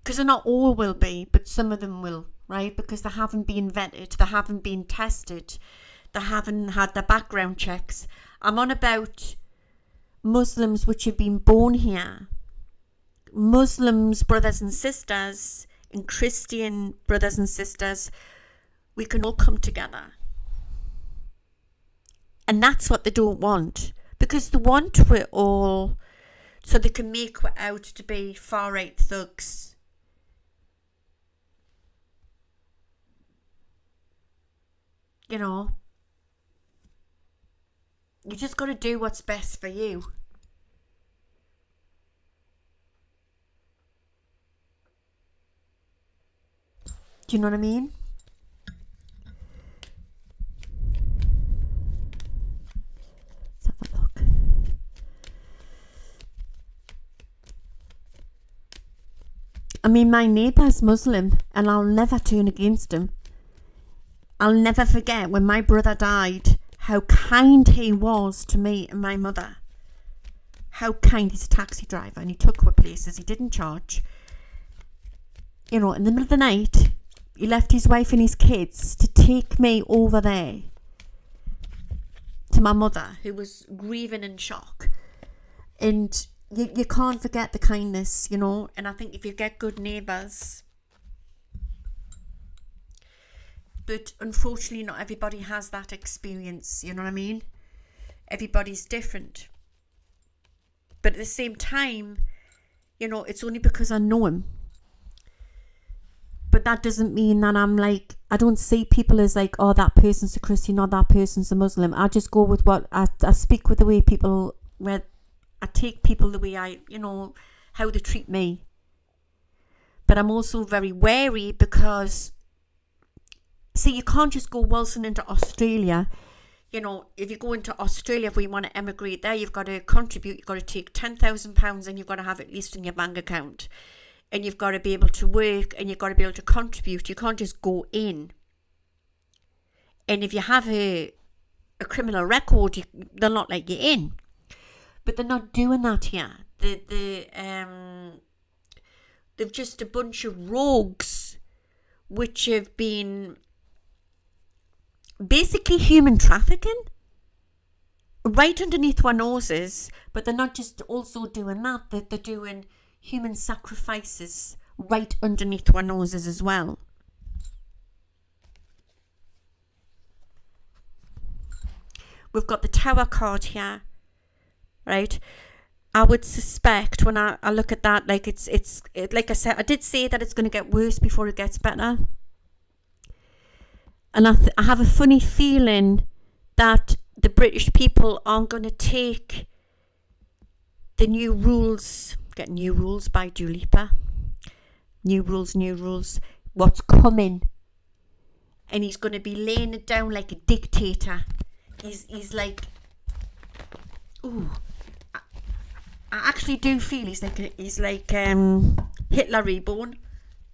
because not all will be, but some of them will, right? Because they haven't been vetted, they haven't been tested, they haven't had their background checks. I'm on about Muslims which have been born here. Muslims, brothers and sisters, and Christian brothers and sisters, we can all come together. And that's what they don't want. Because they want we're all, so they can make we're out to be far-right thugs. You know, you just got to do what's best for you. Do you know what I mean? Let's have a look. I mean, my neighbour's Muslim and I'll never turn against him. I'll never forget when my brother died, how kind he was to me and my mother. How kind. He's a taxi driver and he took her places. He didn't charge. You know, in the middle of the night, he left his wife and his kids to take me over there to my mother, who was grieving in shock. And you can't forget the kindness, you know. And I think if you get good neighbours, but unfortunately not everybody has that experience, you know what I mean? Everybody's different. But at the same time, you know, it's only because I know him. But that doesn't mean that I'm like, I don't see people as like, oh, that person's a Christian or that person's a Muslim. I just go with what, I speak with the way people, where I take people the way I, you know, how they treat me. But I'm also very wary because, see, you can't just go waltzing into Australia. You know, if you go into Australia, if we want to emigrate there, you've got to contribute. You've got to take £10,000 and you've got to have at least in your bank account. And you've got to be able to work and you've got to be able to contribute. You can't just go in. And if you have a criminal record, they'll not let you in. But they're not doing that here. They've just a bunch of rogues which have been basically human trafficking right underneath our noses. But they're not just also doing that, they're doing human sacrifices right underneath our noses as well. We've got the Tower card here, right? I would suspect when I look at that, like it's like I said, I did say that it's going to get worse before it gets better. And I have a funny feeling that the British people aren't going to take the new rules, get new rules by Dua Lipa. New rules, what's coming. And he's going to be laying it down like a dictator. He's like, ooh, I actually do feel he's like Hitler reborn.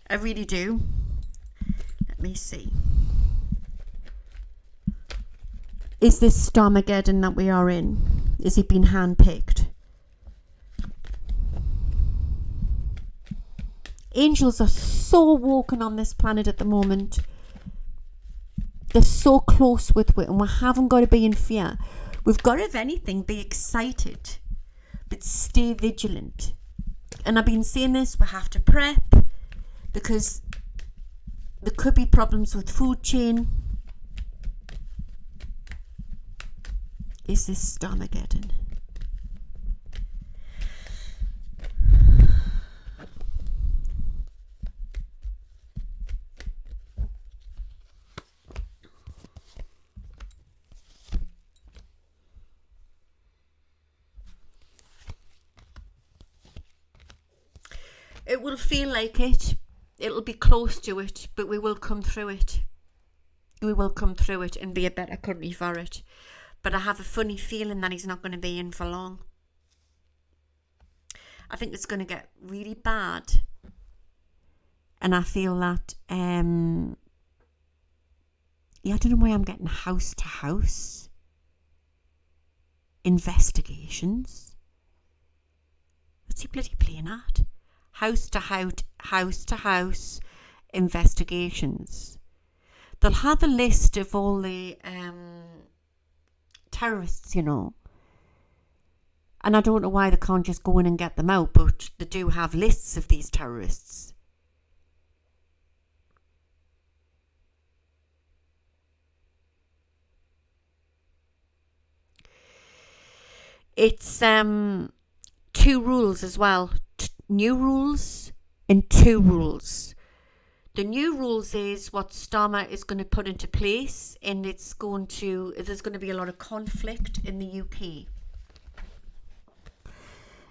I really do. Let me see. Is this StarmerGeddon that we are in? Is he being handpicked? Angels are so woken on this planet at the moment. They're so close with it, and we haven't got to be in fear. We've got to, if anything, be excited, but stay vigilant. And I've been saying this, we have to prep, because there could be problems with food chain. Is this StarmerGeddon? It will feel like it. It'll be close to it, but we will come through it. We will come through it and be a better country for it. But I have a funny feeling that he's not going to be in for long. I think it's going to get really bad. And I feel that, I don't know why I'm getting house to house investigations. What's he bloody playing at? House to house investigations. They'll have a list of all the terrorists, you know. And I don't know why they can't just go in and get them out, but they do have lists of these terrorists. It's 2 rules as well. New rules and 2 rules. The new rules is what Starmer is going to put into place, and there's going to be a lot of conflict in the UK.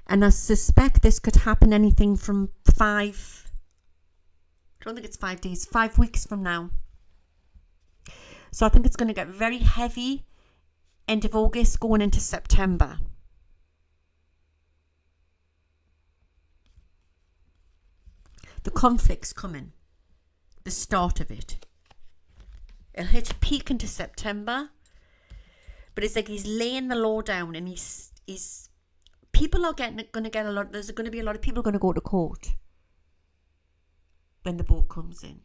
And I suspect this could happen anything from 5, I don't think it's 5 days, 5 weeks from now. So I think it's going to get very heavy end of August going into September. The conflict's coming. The start of it. It'll hit a peak into September. But it's like he's laying the law down, and he's people are going to get a lot. There's going to be a lot of people going to go to court when the boat comes in.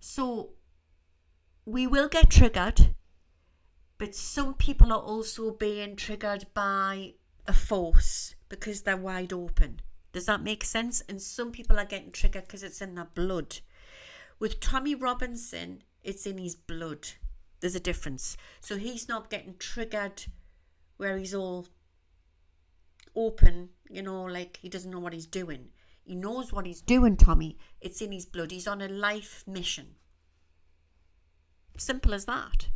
So we will get triggered, but some people are also being triggered by a force because they're wide open. Does that make sense? And some people are getting triggered because it's in their blood. With Tommy Robinson, it's in his blood. There's a difference. So he's not getting triggered where he's all open, you know, like he doesn't know what he's doing. He knows what he's doing, Tommy. It's in his blood. He's on a life mission. Simple as that.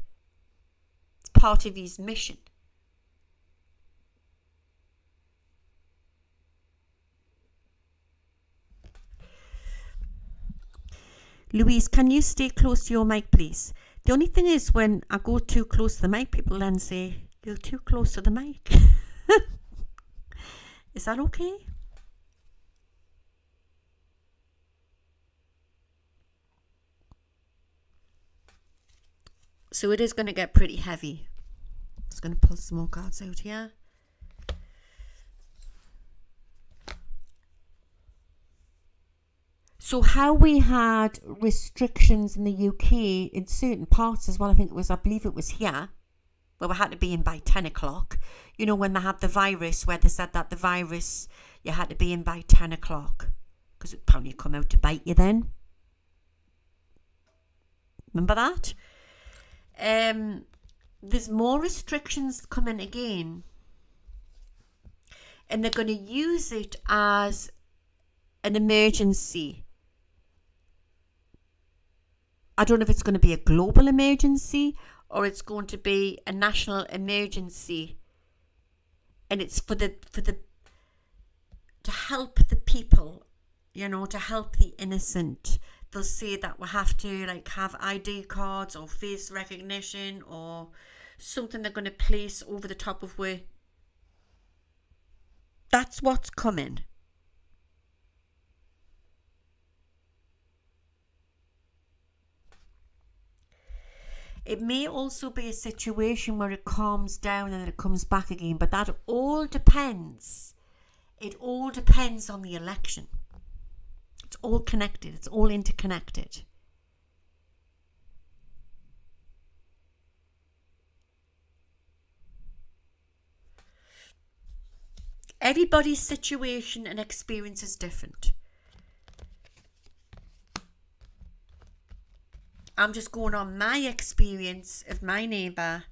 It's part of his mission. Louise, can you stay close to your mic, please? The only thing is, when I go too close to the mic, people then say, you're too close to the mic. Is that okay? So it is going to get pretty heavy. Just going to pull some more cards out here. So how we had restrictions in the UK in certain parts as well, I believe it was here, where we had to be in by 10 o'clock. You know, when they had the virus, where they said that the virus, you had to be in by 10 o'clock. Because it probably come out to bite you then. Remember that? There's more restrictions coming again. And they're going to use it as an emergency. I don't know if it's going to be a global emergency or it's going to be a national emergency. And it's for the to help the people, to help the innocent. They'll say that we have to have ID cards or face recognition or something they're going to place over the top of where. That's what's coming. It may also be a situation where it calms down and then it comes back again, but that all depends. It all depends on the election. It's all connected. It's all interconnected. Everybody's situation and experience is different. I'm just going on my experience of my neighbour,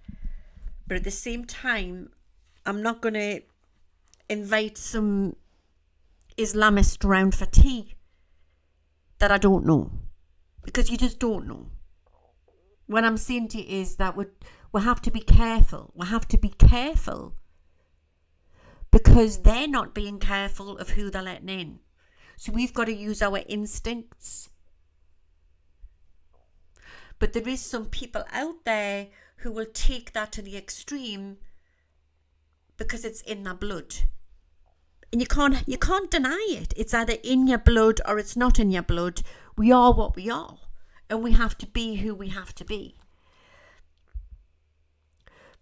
but at the same time, I'm not going to invite some Islamist round for tea that I don't know, because you just don't know. What I'm saying to you is that we have to be careful. We have to be careful because they're not being careful of who they're letting in. So we've got to use our instincts. But there is some people out there who will take that to the extreme because it's in their blood. And you can't deny it. It's either in your blood or it's not in your blood. We are what we are. And we have to be who we have to be.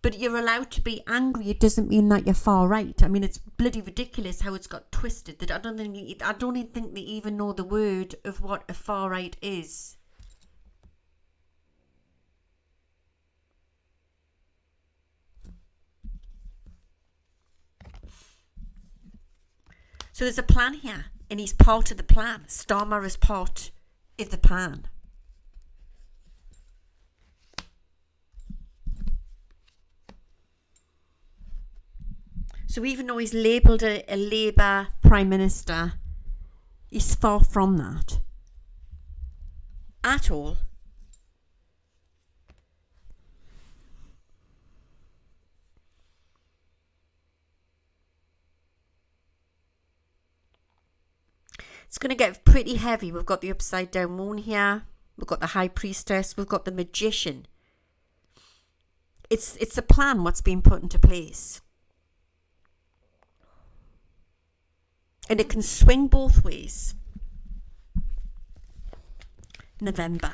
But you're allowed to be angry. It doesn't mean that you're far right. I mean, it's bloody ridiculous how it's got twisted. That I don't even think they even know the word of what a far right is. So there's a plan here, and he's part of the plan. Starmer is part of the plan. So even though he's labelled a Labour Prime Minister, he's far from that. At all. It's going to get pretty heavy. We've got the upside down moon here. We've got the high priestess. We've got the magician. It's a plan what's being put into place. And it can swing both ways. November.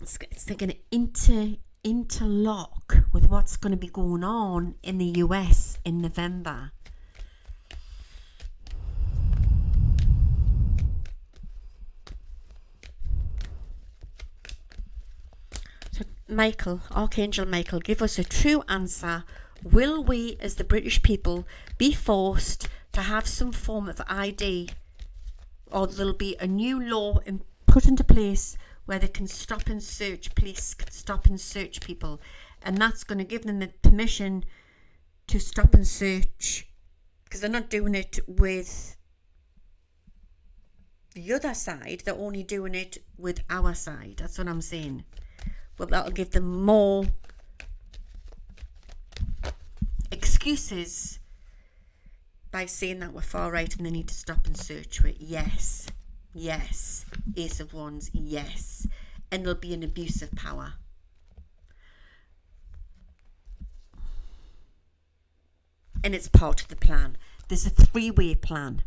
It's going to interlock with what's going to be going on in the US in November. So Michael, Archangel Michael, give us a true answer. Will we as the British people be forced to have some form of ID, or there'll be a new law put into place where they can stop and search, police can stop and search people, and that's going to give them the permission to stop and search, because they're not doing it with the other side, they're only doing it with our side. That's what I'm saying. Well, that'll give them more excuses by saying that we're far right and they need to stop and search for it. Yes. Ace of Wands, yes. And there'll be an abuse of power. And it's part of the plan. There's a 3-way plan.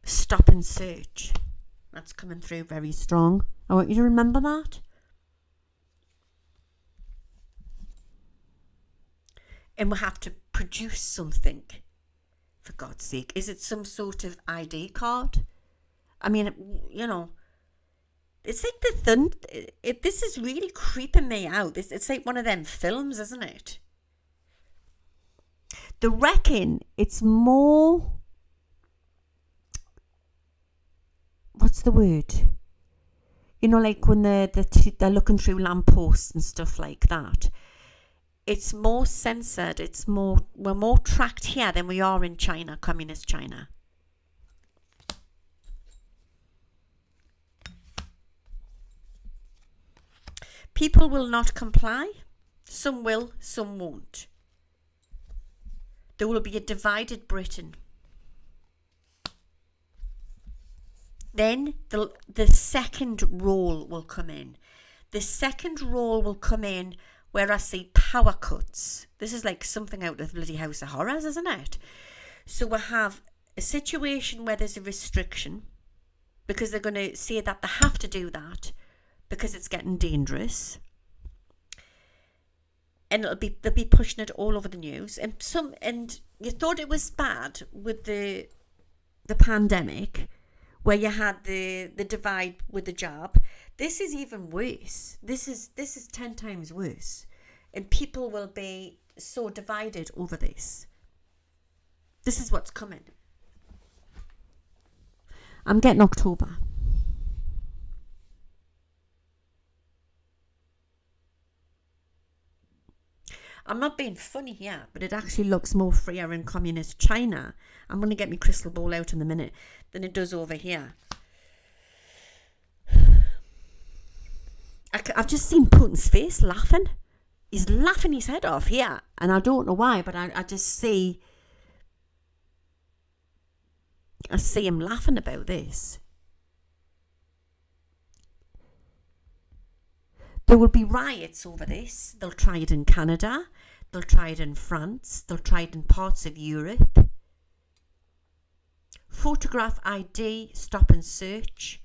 Stop and search. That's coming through very strong. I want you to remember that. And we have to produce something, for God's sake. Is it some sort of ID card? I mean, It's like the thunder. This is really creeping me out. It's like one of them films, isn't it? They reckon it's more. What's the word? You know, like when they're looking through lampposts and stuff like that. It's more censored. We're more tracked here than we are in China, communist China. People will not comply. Some will, some won't. There will be a divided Britain. Then the second role will come in. The second role will come in where I see power cuts. This is like something out of bloody House of Horrors, isn't it? So we have a situation where there's a restriction because they're going to say that they have to do that because it's getting dangerous. And they'll be pushing it all over the news. And you thought it was bad with the pandemic, where you had the divide with the jab. This is even worse. This is 10 times worse. And people will be so divided over this. This is what's coming. I'm getting October. I'm not being funny here, but it actually looks more freer in communist China. I'm going to get my crystal ball out in a minute than it does over here. I've just seen Putin's face laughing. He's laughing his head off here. And I don't know why, but I just see him laughing about this. There will be riots over this. They'll try it in Canada. They'll try it in France. They'll try it in parts of Europe. Photograph ID, stop and search.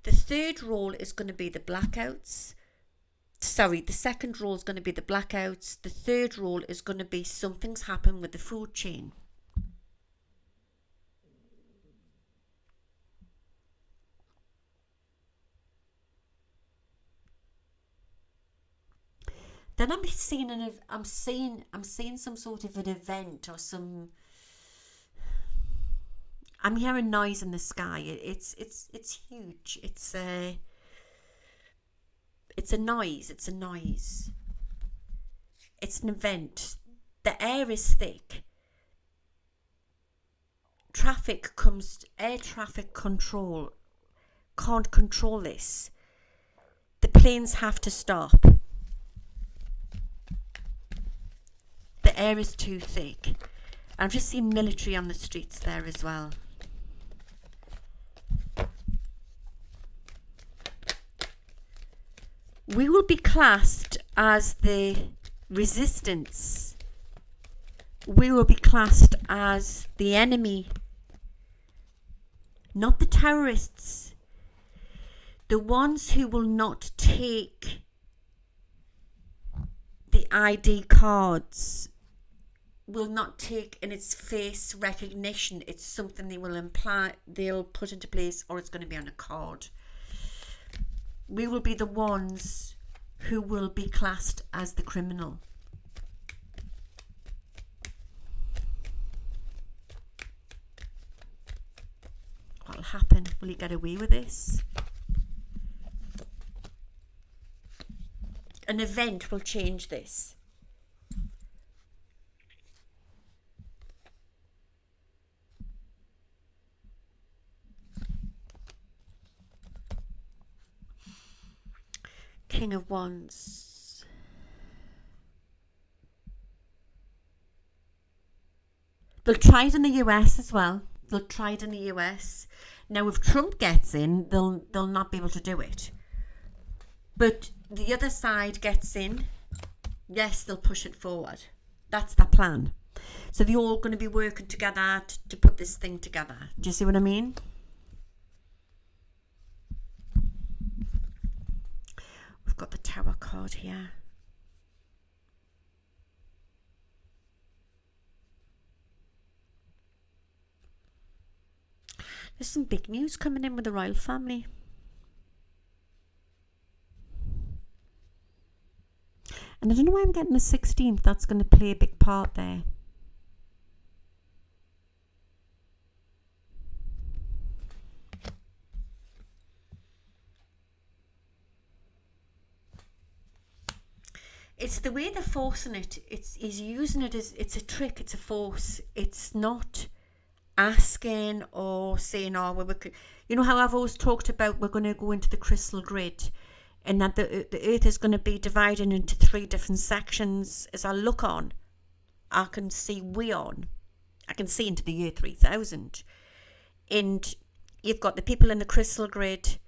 The third role is going to be the blackouts. Sorry, the second role is going to be the blackouts. The third role is going to be something's happened with the food chain. Then I'm seeing some sort of an event or some. I'm hearing noise in the sky. It's huge. It's a noise. It's a noise. It's an event. The air is thick. Air traffic control can't control this. The planes have to stop. The air is too thick. I've just seen military on the streets there as well. We will be classed as the resistance. We will be classed as the enemy, not the terrorists. The ones who will not take the ID cards will not take in its face recognition. It's something they'll put into place, or it's going to be on a card. We will be the ones who will be classed as the criminal. What'll happen? Will he get away with this? An event will change this. King of Wands. They'll try it in the US as well. They'll try it in the US. Now, if Trump gets in, they'll not be able to do it. But the other side gets in, yes, they'll push it forward. That's the plan. So they're all going to be working together to put this thing together. Do you see what I mean? We've got the Tower card here. There's some big news coming in with the royal family. And I don't know why I'm getting the 16th. That's going to play a big part there. It's the way they're forcing it. He's using it as, it's a trick, it's a force. It's not asking or saying, oh, you know how I've always talked about we're going to go into the crystal grid, and that the earth is going to be divided into 3 different sections. As I look on, I can see I can see into the year 3000. And you've got the people in the crystal grid,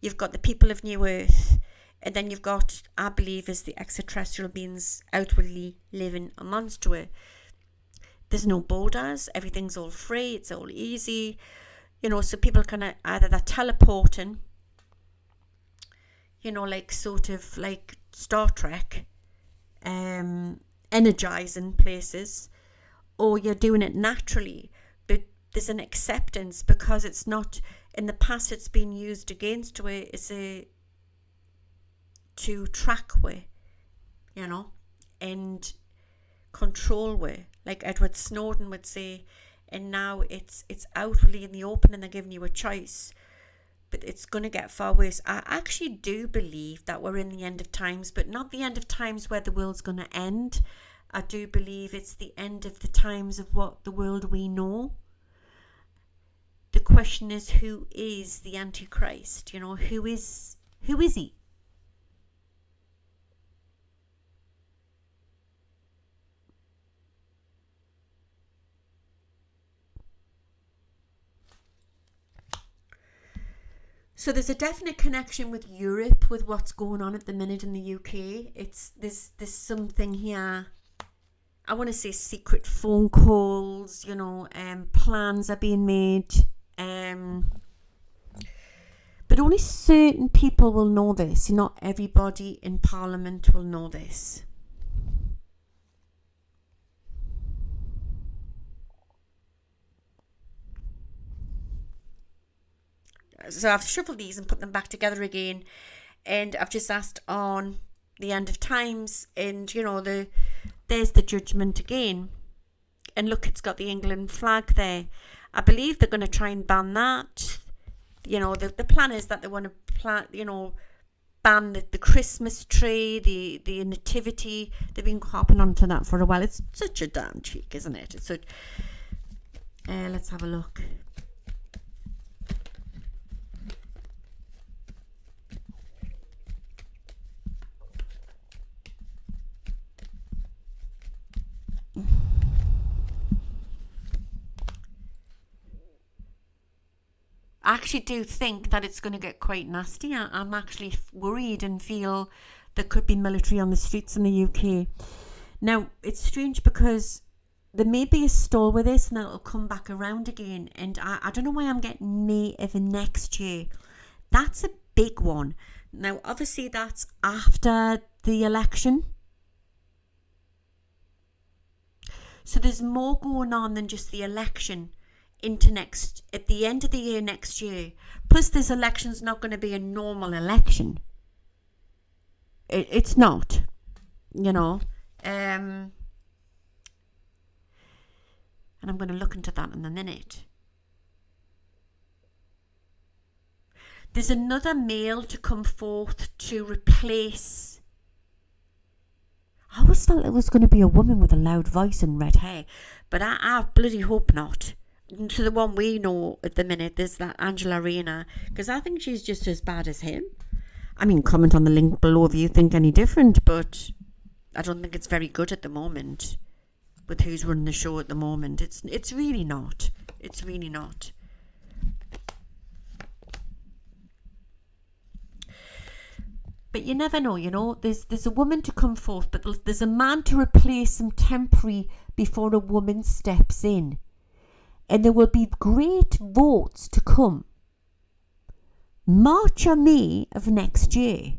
you've got the people of New Earth, and then you've got, I believe, is the extraterrestrial beings outwardly living amongst her. There's no borders, everything's all free, it's all easy. You know, so people can either they're teleporting, you know, like sort of like Star Trek, energizing places, or you're doing it naturally. But there's an acceptance because it's not, in the past it's been used against her to track her, you know, and control her, like Edward Snowden would say. And now it's outwardly in the open and they're giving you a choice, but it's going to get far worse. I actually do believe that we're in the end of times, but not the end of times where the world's going to end. I do believe it's the end of the times of what the world we know. The question is, who is the Antichrist? You know, who is he? So there's a definite connection with Europe, with what's going on at the minute in the UK. There's something here. I want to say secret phone calls, you know, plans are being made. But only certain people will know this. Not everybody in Parliament will know this. So I've shuffled these and put them back together again, and I've just asked on the end of times, and you know, there's the judgment again, and look, it's got the England flag there. I believe they're going to try and ban that. You know, the plan is that they want to ban the Christmas tree, the nativity. They've been harping onto that for a while. It's such a damn cheek, isn't it? It's let's have a look. I actually do think that it's going to get quite nasty. I'm actually worried and feel there could be military on the streets in the UK. Now, it's strange because there may be a stall with this and then it'll come back around again. And I don't know why I'm getting May of next year. That's a big one. Now, obviously, that's after the election. So there's more going on than just the election into at the end of the year next year. Plus, this election's not going to be a normal election. It's not, you know. And I'm going to look into that in a minute. There's another male to come forth to replace. I always felt it was going to be a woman with a loud voice and red hair, but I bloody hope not. To the one we know at the minute, there's that Angela Rayner, because I think she's just as bad as him. I mean, comment on the link below if you think any different, but I don't think it's very good at the moment with who's running the show at the moment. It's really not. It's really not. But you never know, you know. There's a woman to come forth, but there's a man to replace him temporary before a woman steps in. And there will be great votes to come. March or May of next year.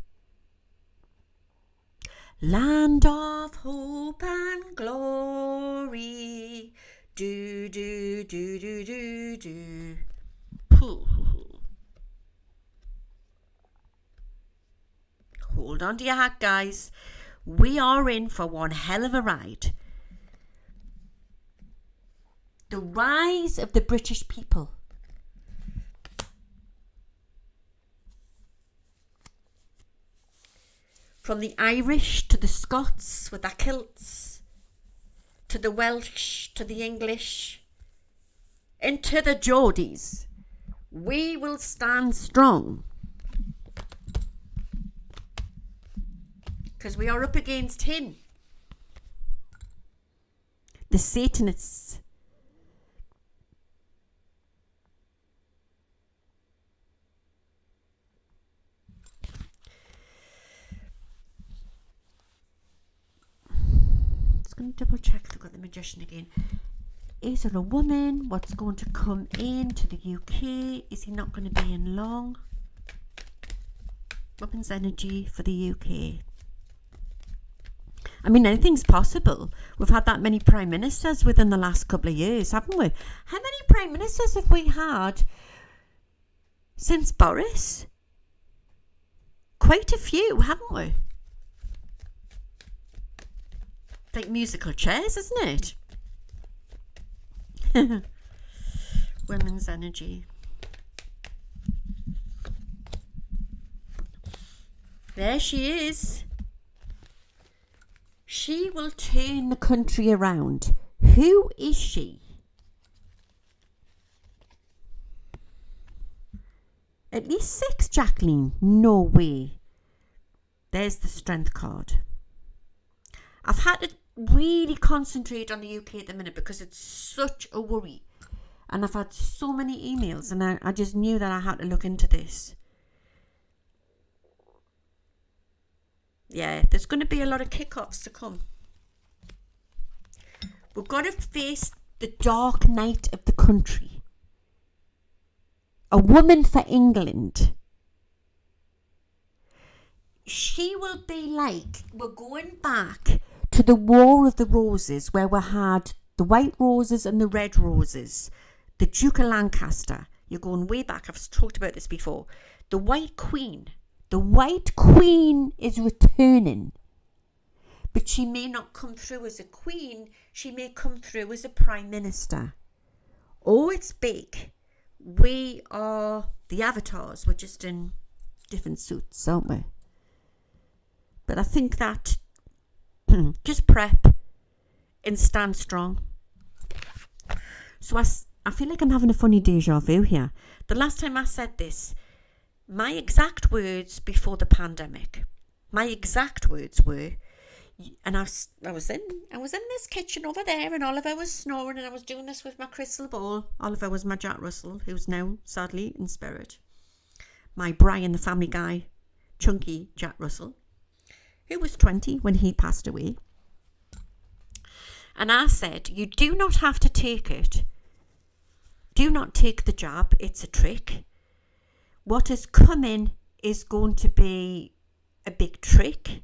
Land of hope and glory. Do, do, do, do, do, do. hold on to your hat, guys. We are in for one hell of a ride. The rise of the British people. From the Irish to the Scots with their kilts, to the Welsh, to the English, and to the Geordies. We will stand strong. Because we are up against him. The Satanists. Just going to double check if I've got the magician again. Is there a woman? What's going to come into the UK? Is he not going to be in long? Woman's energy for the UK. I mean, anything's possible. We've had that many prime ministers within the last couple of years, haven't we? How many prime ministers have we had since Boris? Quite a few, haven't we? Like musical chairs, isn't it? Women's energy. There she is. She will turn the country around. Who is she? At least 6, Jacqueline. No way. There's the strength card. I've had to really concentrate on the UK at the minute because it's such a worry. And I've had so many emails and I just knew that I had to look into this. Yeah, there's going to be a lot of kickoffs to come. We've got to face the dark night of the country. A woman for England. She will be like, we're going back to the War of the Roses, where we had the white roses and the red roses. The Duke of Lancaster. You're going way back. I've talked about this before. The White Queen. The White Queen is returning. But she may not come through as a queen. She may come through as a prime minister. Oh, it's big. We are the avatars. We're just in different suits, aren't we? But I think that just prep and stand strong. So I feel like I'm having a funny deja vu here. The last time I said this, my exact words before the pandemic, my exact words were, and I was in this kitchen over there, and Oliver was snoring, and I was doing this with my crystal ball. Oliver was my Jack Russell, who's now sadly in spirit. My Brian, the Family Guy, chunky Jack Russell, who was 20 when he passed away. And I said, you do not have to take it. Do not take the jab. It's a trick. What is coming is going to be a big trick,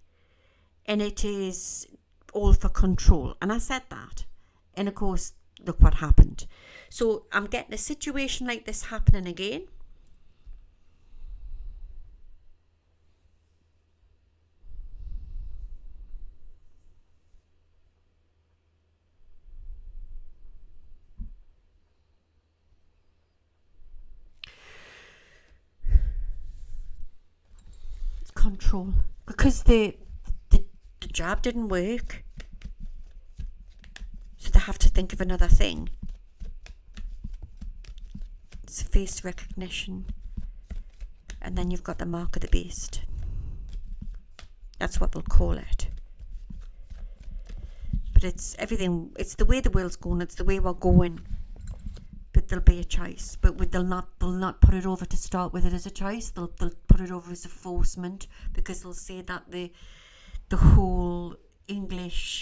and it is all for control. And I said that. And of course, look what happened. So I'm getting a situation like this happening again. Control, because the jab didn't work, so they have to think of another thing. It's face recognition, and then you've got the mark of the beast. That's what they'll call it. But it's everything. It's the way the world's going. It's the way we're going. But there'll be a choice. But they'll not put it over to start with it as a choice. They'll put it over as a forcement, because they'll say that the whole England,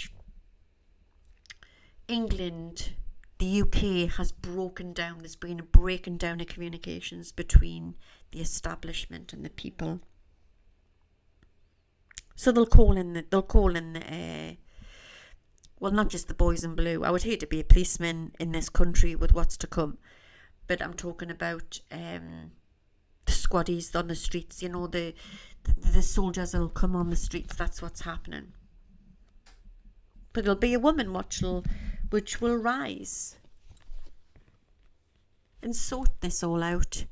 the UK has broken down. There's been a breaking down of communications between the establishment and the people. So they'll call in the well, not just the boys in blue. I would hate to be a policeman in this country with what's to come. But I'm talking about the squaddies on the streets, you know, the the soldiers will come on the streets. That's what's happening. But it'll be a woman which will rise and sort this all out.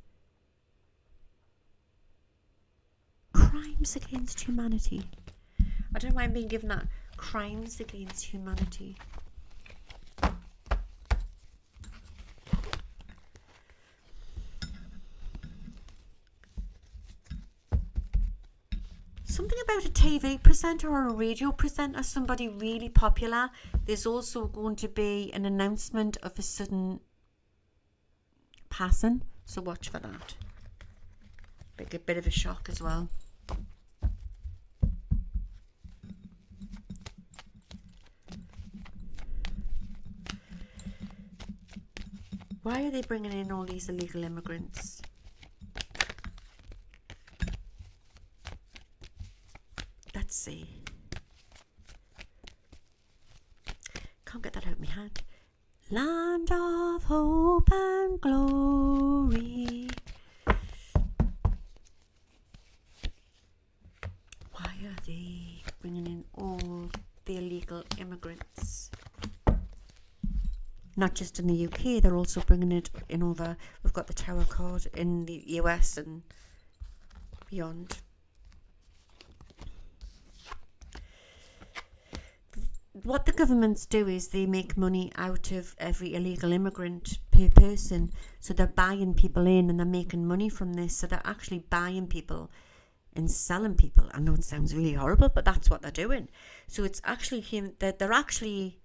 Crimes against humanity. I don't know why I'm being given that. Crimes against humanity. Something about a TV presenter or a radio presenter, somebody really popular. There's also going to be an announcement of a sudden passing, so watch for that. A bit of a shock as well. Why are they bringing in all these illegal immigrants? Let's see. Can't get that out of my head. Land of hope and glory. Why are they bringing in all the illegal immigrants? Not just in the UK, they're also bringing it in over. We've got the Tower card in the US and beyond. What the governments do is they make money out of every illegal immigrant per person. So they're buying people in and they're making money from this. So they're actually buying people and selling people. I know it sounds really horrible, but that's what they're doing. So it's actually they're actually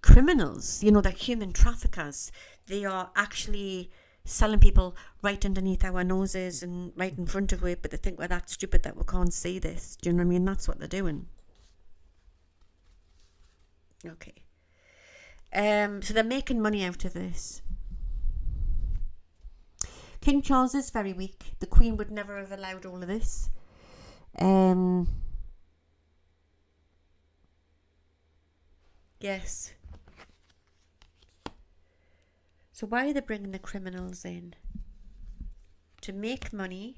criminals. You know, they're human traffickers. They are actually selling people right underneath our noses and right in front of it, but they think we're that stupid that we can't see this. Do you know what I mean? That's what they're doing. Okay. So they're making money out of this. King Charles is very weak. The Queen would never have allowed all of this. Yes. So why are they bringing the criminals in? To make money.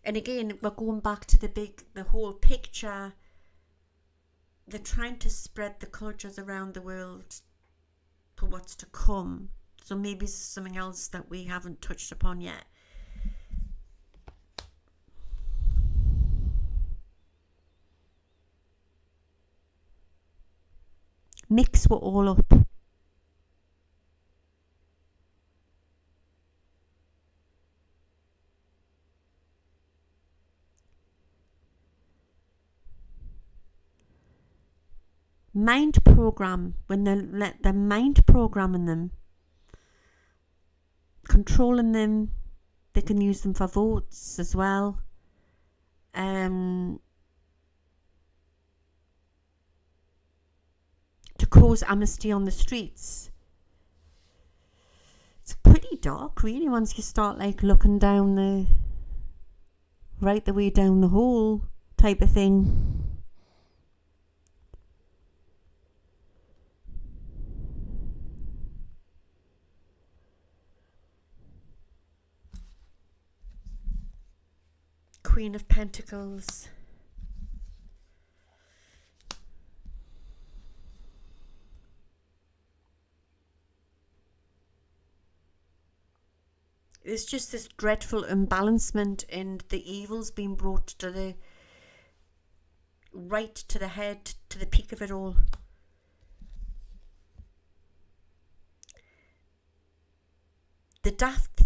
And again, we're going back to the whole picture. They're trying to spread the cultures around the world for what's to come. So maybe it's something else that we haven't touched upon yet. Mix it all up. Mind program, when they let their mind programming them, controlling them, they can use them for votes as well. To cause amnesty on the streets. It's pretty dark, really, once you start like looking down the way down the hole type of thing. Queen of Pentacles. There's just this dreadful imbalancement, and the evil's being brought to the head, to the peak of it all. The daft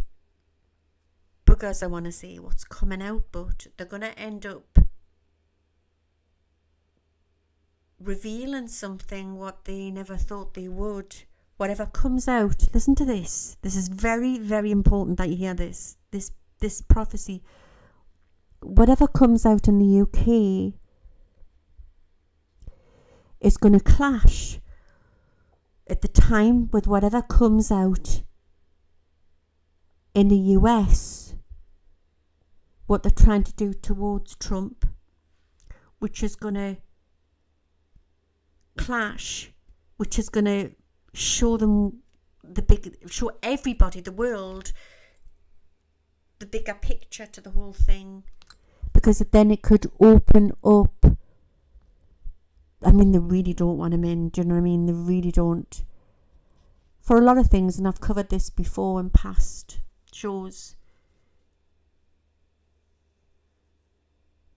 buggers, I want to say, what's coming out, but they're going to end up revealing something what they never thought they would. Whatever comes out, listen to this. This is very, very important that you hear this prophecy. Whatever comes out in the UK is going to clash at the time with whatever comes out in the US, what they're trying to do towards Trump, which is going to clash, which is going to show them show everybody, the world, the bigger picture to the whole thing. Because then it could open up. I mean, they really don't want him in. Do you know what I mean? They really don't. For a lot of things, and I've covered this before in past shows.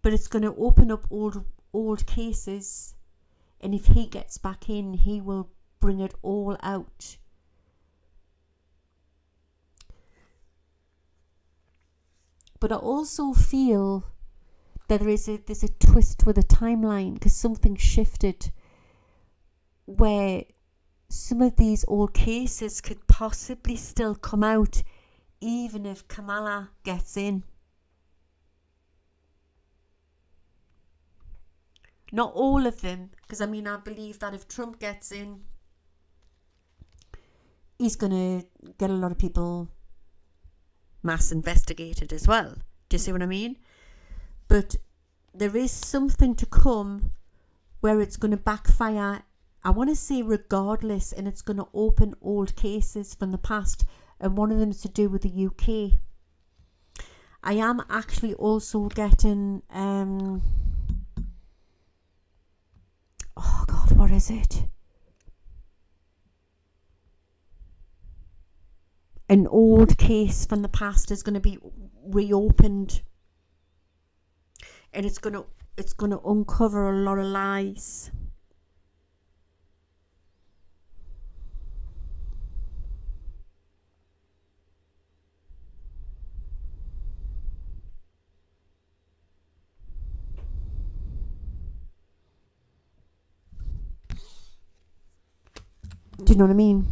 But it's going to open up old cases. And if he gets back in, he will bring it all out. But I also feel that there's a twist with a timeline, because something shifted where some of these old cases could possibly still come out even if Kamala gets in. Not all of them, because I mean, I believe that if Trump gets in, he's going to get a lot of people mass investigated as well. Do you see what I mean? But there is something to come where it's going to backfire, I want to say regardless, and it's going to open old cases from the past, and one of them is to do with the UK. I am actually also getting oh God, what is it? An old case from the past is going to be reopened, and it's going to uncover a lot of lies. Do you know what I mean?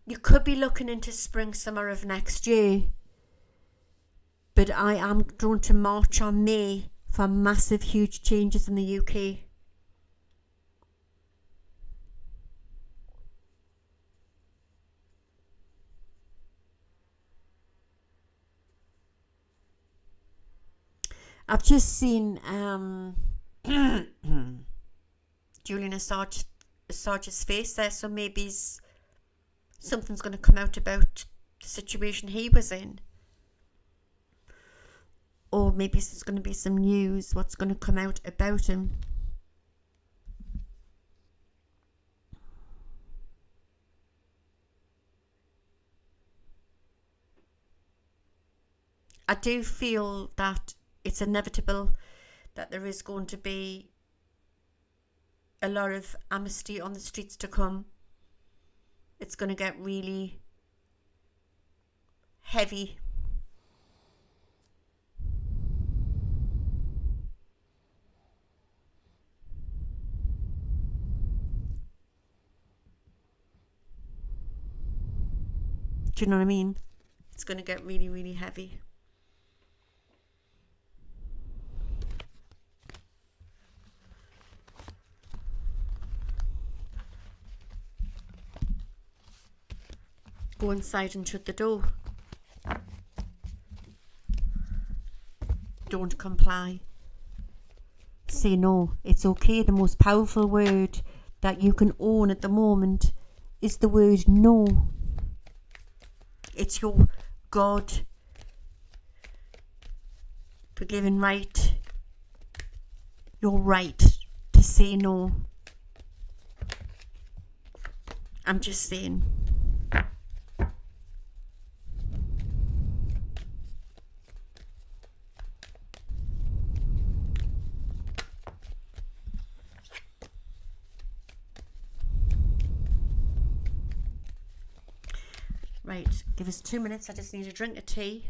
You could be looking into spring, summer of next year. But I am drawn to March or May for massive, huge changes in the UK. I've just seen Julian Assange's face there, so maybe something's going to come out about the situation he was in. Or maybe there's going to be some news, what's going to come out about him. I do feel that it's inevitable that there is going to be a lot of amnesty on the streets to come. It's going to get really heavy. Do you know what I mean? It's going to get really, really heavy. Go inside and shut the door. Don't comply. Say no. It's okay. The most powerful word that you can own at the moment is the word no. It's your God forgiven right. Your right to say no. I'm just saying. Right, give us 2 minutes. I just need a drink of tea.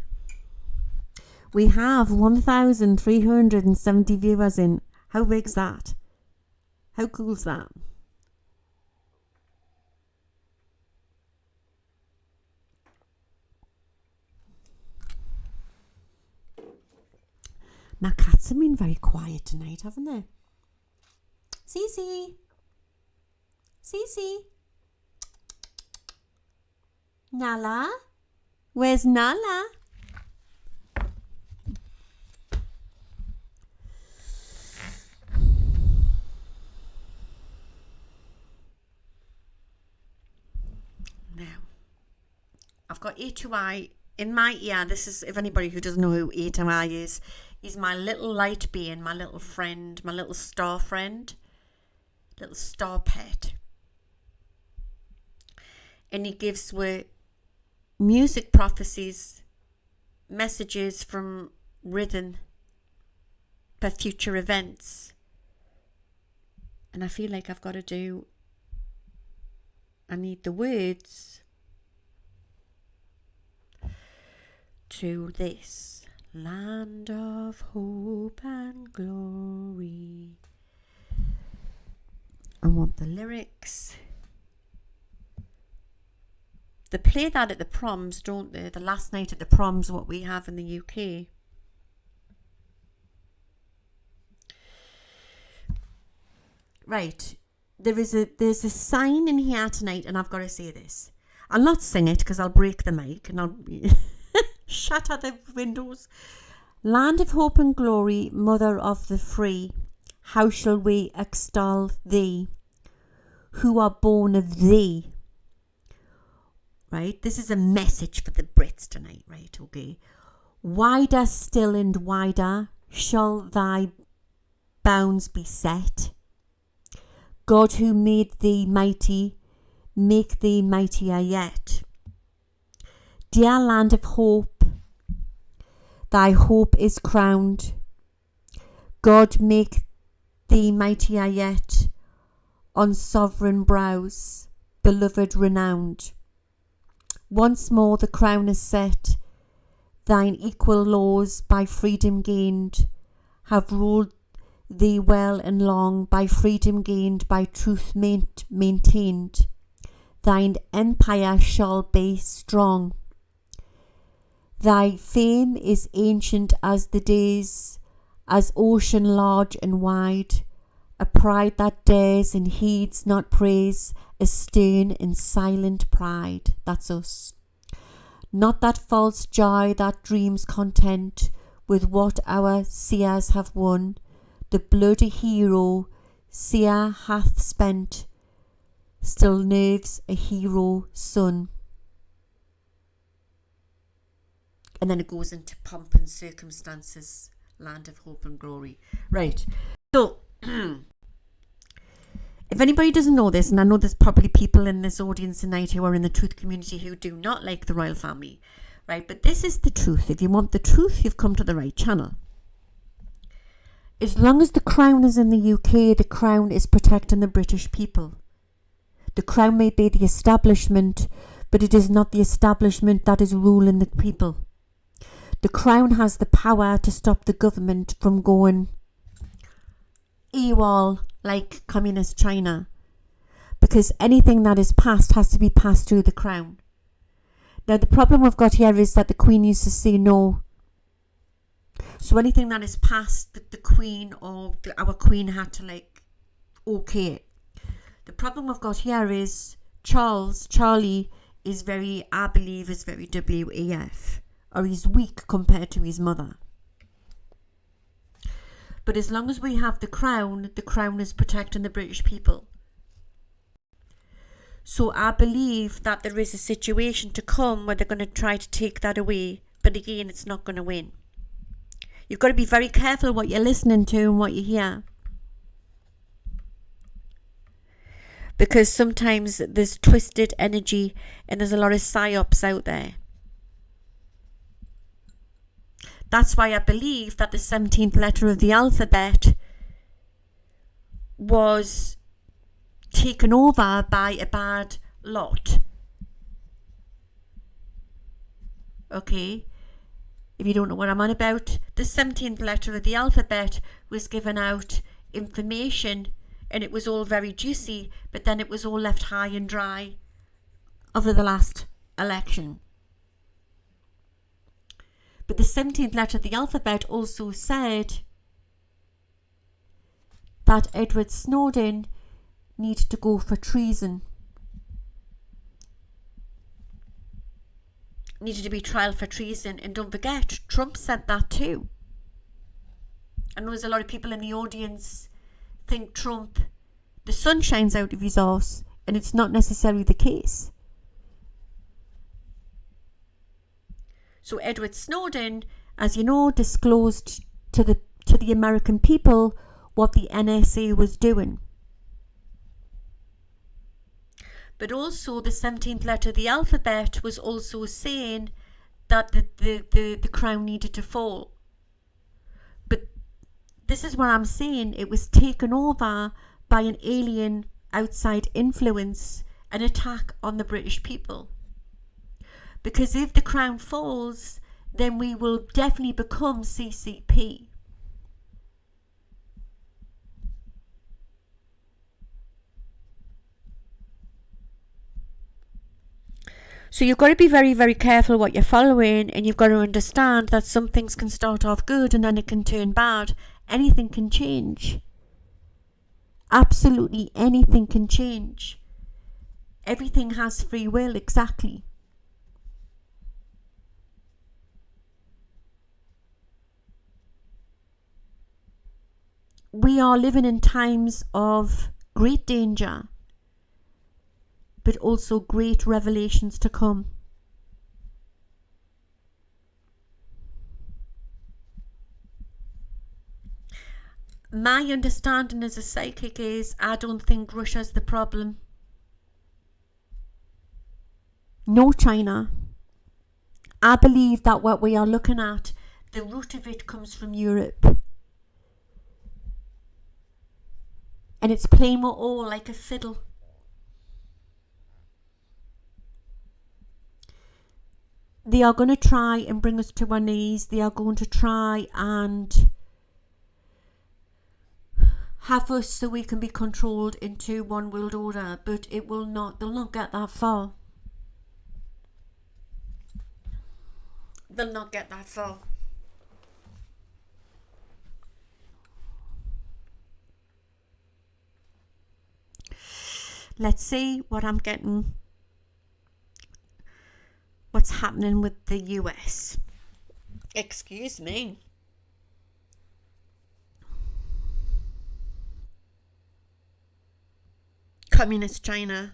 We have 1,370 viewers in. How big's that? How cool's that? My cats have been very quiet tonight, haven't they? Cece. Cece. Nala? Where's Nala? I've got A2I in my ear. This is, if anybody who doesn't know who A2I is, he's my little light being, my little friend, my little star friend, little star pet. And he gives with music prophecies, messages from rhythm for future events. And I feel like I've got to do, I need the words to this land of hope and glory. I want the lyrics. They play that at the proms, don't they? The last night at the proms, what we have in the UK. Right. There's a sign in here tonight, and I've got to say this. I'll not sing it because I'll break the mic and I'll shatter the windows. Land of hope and glory, mother of the free, how shall we extol thee, who are born of thee? Right, this is a message for the Brits tonight, right, okay. Wider still and wider shall thy bounds be set. God who made thee mighty, make thee mightier yet. Dear land of hope, thy hope is crowned. God make thee mightier yet, on sovereign brows, beloved renowned. Once more the crown is set, thine equal laws by freedom gained, have ruled thee well and long, by freedom gained, by truth maintained. Thine empire shall be strong. Thy fame is ancient as the days, as ocean large and wide, a pride that dares and heeds not praise, a stern and silent pride. That's us. Not that false joy that dreams content with what our seers have won, the bloody hero seer hath spent, still nerves a hero son. And then it goes into pomp and circumstances, land of hope and glory. Right. So, if anybody doesn't know this, and I know there's probably people in this audience tonight who are in the truth community who do not like the royal family, right? But this is the truth. If you want the truth, you've come to the right channel. As long as the crown is in the UK, the crown is protecting the British people. The crown may be the establishment, but it is not the establishment that is ruling the people. The crown has the power to stop the government from going AWOL like communist China, because anything that is passed has to be passed through the crown. Now the problem we've got here is that the Queen used to say no. So anything that is passed, the Queen or our Queen had to okay it. The problem we've got here is Charlie is very, I believe, is very WEF, or he's weak compared to his mother. But as long as we have the crown is protecting the British people. So I believe that there is a situation to come where they're going to try to take that away. But again, it's not going to win. You've got to be very careful what you're listening to and what you hear. Because sometimes there's twisted energy and there's a lot of psyops out there. That's why I believe that the 17th letter of the alphabet was taken over by a bad lot. Okay? If you don't know what I'm on about, the 17th letter of the alphabet was given out information and it was all very juicy, but then it was all left high and dry over the last election. But the 17th letter of the alphabet also said that Edward Snowden needed to go for treason. Needed to be trial for treason. And don't forget, Trump said that too. I know there's a lot of people in the audience think Trump, the sun shines out of his arse, and it's not necessarily the case. So Edward Snowden, as you know, disclosed to the American people what the NSA was doing. But also the 17th letter of the alphabet was also saying that the crown needed to fall. But this is what I'm saying. It was taken over by an alien outside influence, an attack on the British people. Because if the crown falls, then we will definitely become CCP. So you've got to be very, very careful what you're following, and you've got to understand that some things can start off good and then it can turn bad. Anything can change. Absolutely anything can change. Everything has free will, exactly. We are living in times of great danger, but also great revelations to come. My understanding as a psychic is I don't think Russia's the problem. No China. I believe that what we are looking at, the root of it comes from Europe. And it's playing with all like a fiddle. They are going to try and bring us to our knees. They are going to try and have us so we can be controlled into one world order. But it will not, they'll not get that far. They'll not get that far. Let's see what I'm getting. What's happening with the US? Excuse me. Communist China.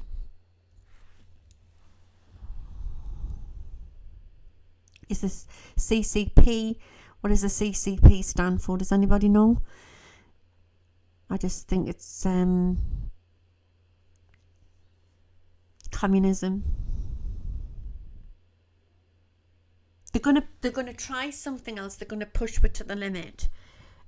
Is this CCP? What does the CCP stand for? Does anybody know? I just think it's communism. They're gonna try something else. They're gonna push it to the limit,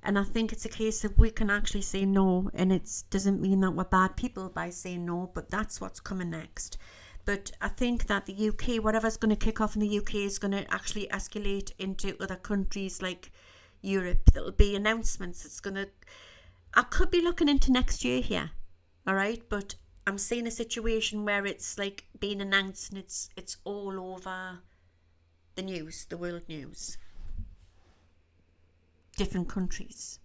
and I think it's a case of we can actually say no, and it doesn't mean that we're bad people by saying no, but that's what's coming next. But I think that the UK, whatever's going to kick off in the UK, is going to actually escalate into other countries like Europe. There'll be announcements. I could be looking into next year here, all right, but I'm seeing a situation where it's like being announced and it's all over the news, the world news, different countries.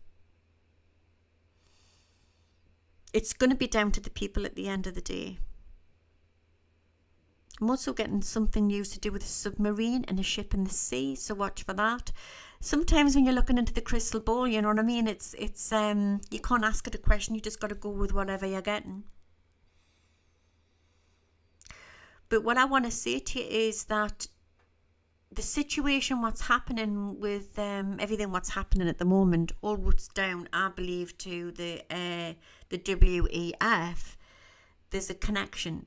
It's going to be down to the people at the end of the day. I'm also getting something new to do with a submarine and a ship in the sea, so watch for that. Sometimes when you're looking into the crystal ball, you know what I mean, it's you can't ask it a question, you just got to go with whatever you're getting. But what I want to say to you is that the situation, what's happening with everything what's happening at the moment, all roots down, I believe, to the WEF. There's a connection.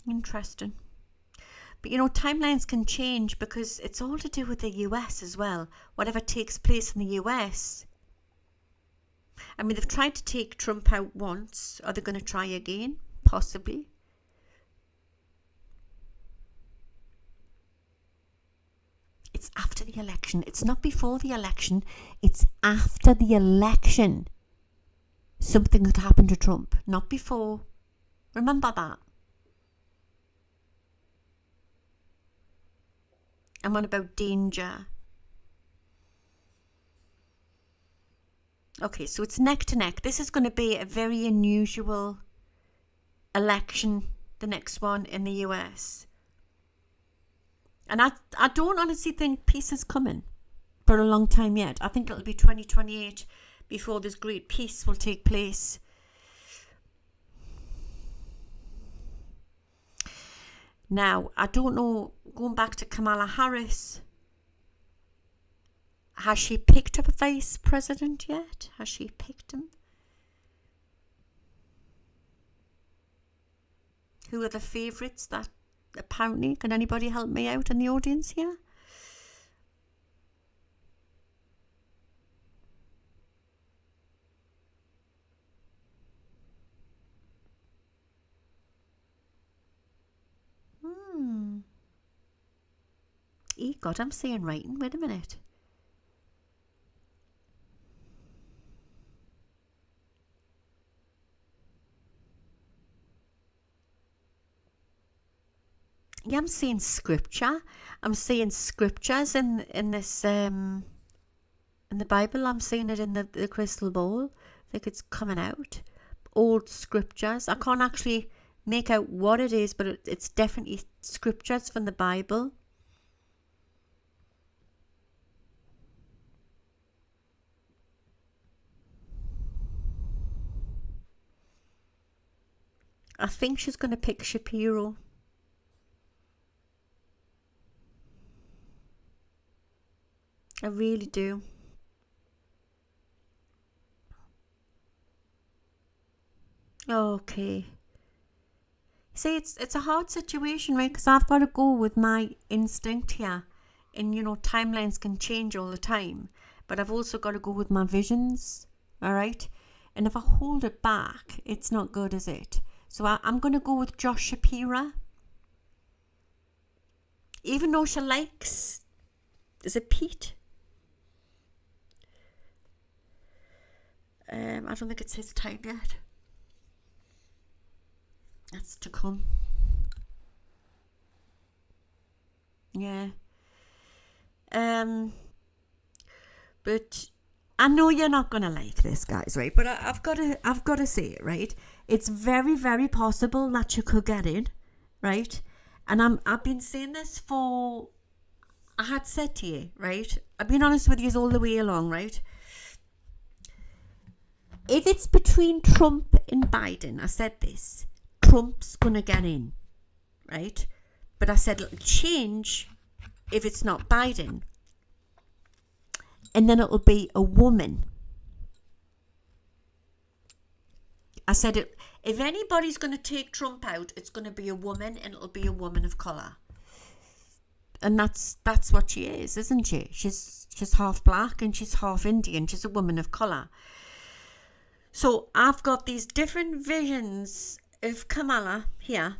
Interesting. But you know, timelines can change because it's all to do with the US as well. Whatever takes place in the US. I mean, they've tried to take Trump out once. Are they going to try again? Possibly. It's after the election. It's not before the election. It's after the election. Something could happen to Trump. Not before. Remember that. I'm on about danger. Okay, so it's neck to neck. This is going to be a very unusual election, the next one in the US. And I don't honestly think peace is coming for a long time yet. I think it'll be 2028 before this great peace will take place. Now, I don't know, going back to Kamala Harris, has she picked up a vice president yet? Has she picked him? Who are the favourites that apparently, can anybody help me out in the audience here? God, I'm saying writing. Wait a minute. Yeah, I'm seeing scripture. I'm seeing scriptures in this in the Bible. I'm seeing it in the crystal ball. I think it's coming out. Old scriptures. I can't actually make out what it is, but it's definitely scriptures from the Bible. I think she's going to pick Shapiro. I really do. Okay. See, it's a hard situation, right? Because I've got to go with my instinct here. And, timelines can change all the time. But I've also got to go with my visions, all right? And if I hold it back, it's not good, is it? So I'm going to go with Josh Shapiro. Even though she likes... Is it Pete? I don't think it's his time yet. That's to come. Yeah. But I know you're not gonna like this, guys, right? But I've got to say it, right? It's very, very possible that you could get in, right? And I've been saying this for... I had said to you, right? I've been honest with you all the way along, right? If it's between Trump and Biden, I said this, Trump's going to get in, right? But I said it'll change if it's not Biden. And then it'll be a woman. I said if anybody's going to take Trump out, it's going to be a woman, and it'll be a woman of colour. And that's what she is, isn't she? She's half black and she's half Indian. She's a woman of colour. So I've got these different visions of Kamala here.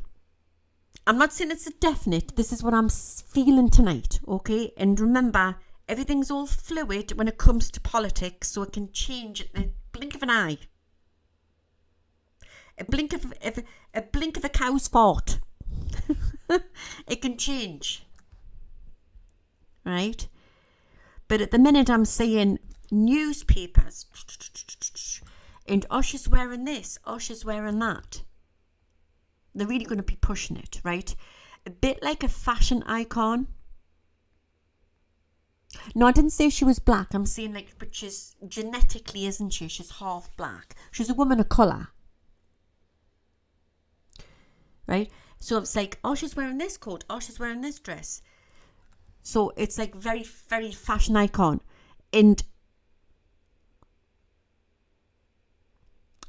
I'm not saying it's a definite. This is what I'm feeling tonight, okay? And remember, everything's all fluid when it comes to politics, so it can change in a blink of an eye. A blink of a cow's fart. It can change. Right? But at the minute I'm seeing newspapers... And Usher's wearing this, Usher's wearing that. They're really going to be pushing it, right? A bit like a fashion icon. No, I didn't say she was black. I'm saying but she's genetically, isn't she? She's half black. She's a woman of colour. Right? So it's like, Usher's wearing this coat, Usher's wearing this dress. So it's like very, very fashion icon. And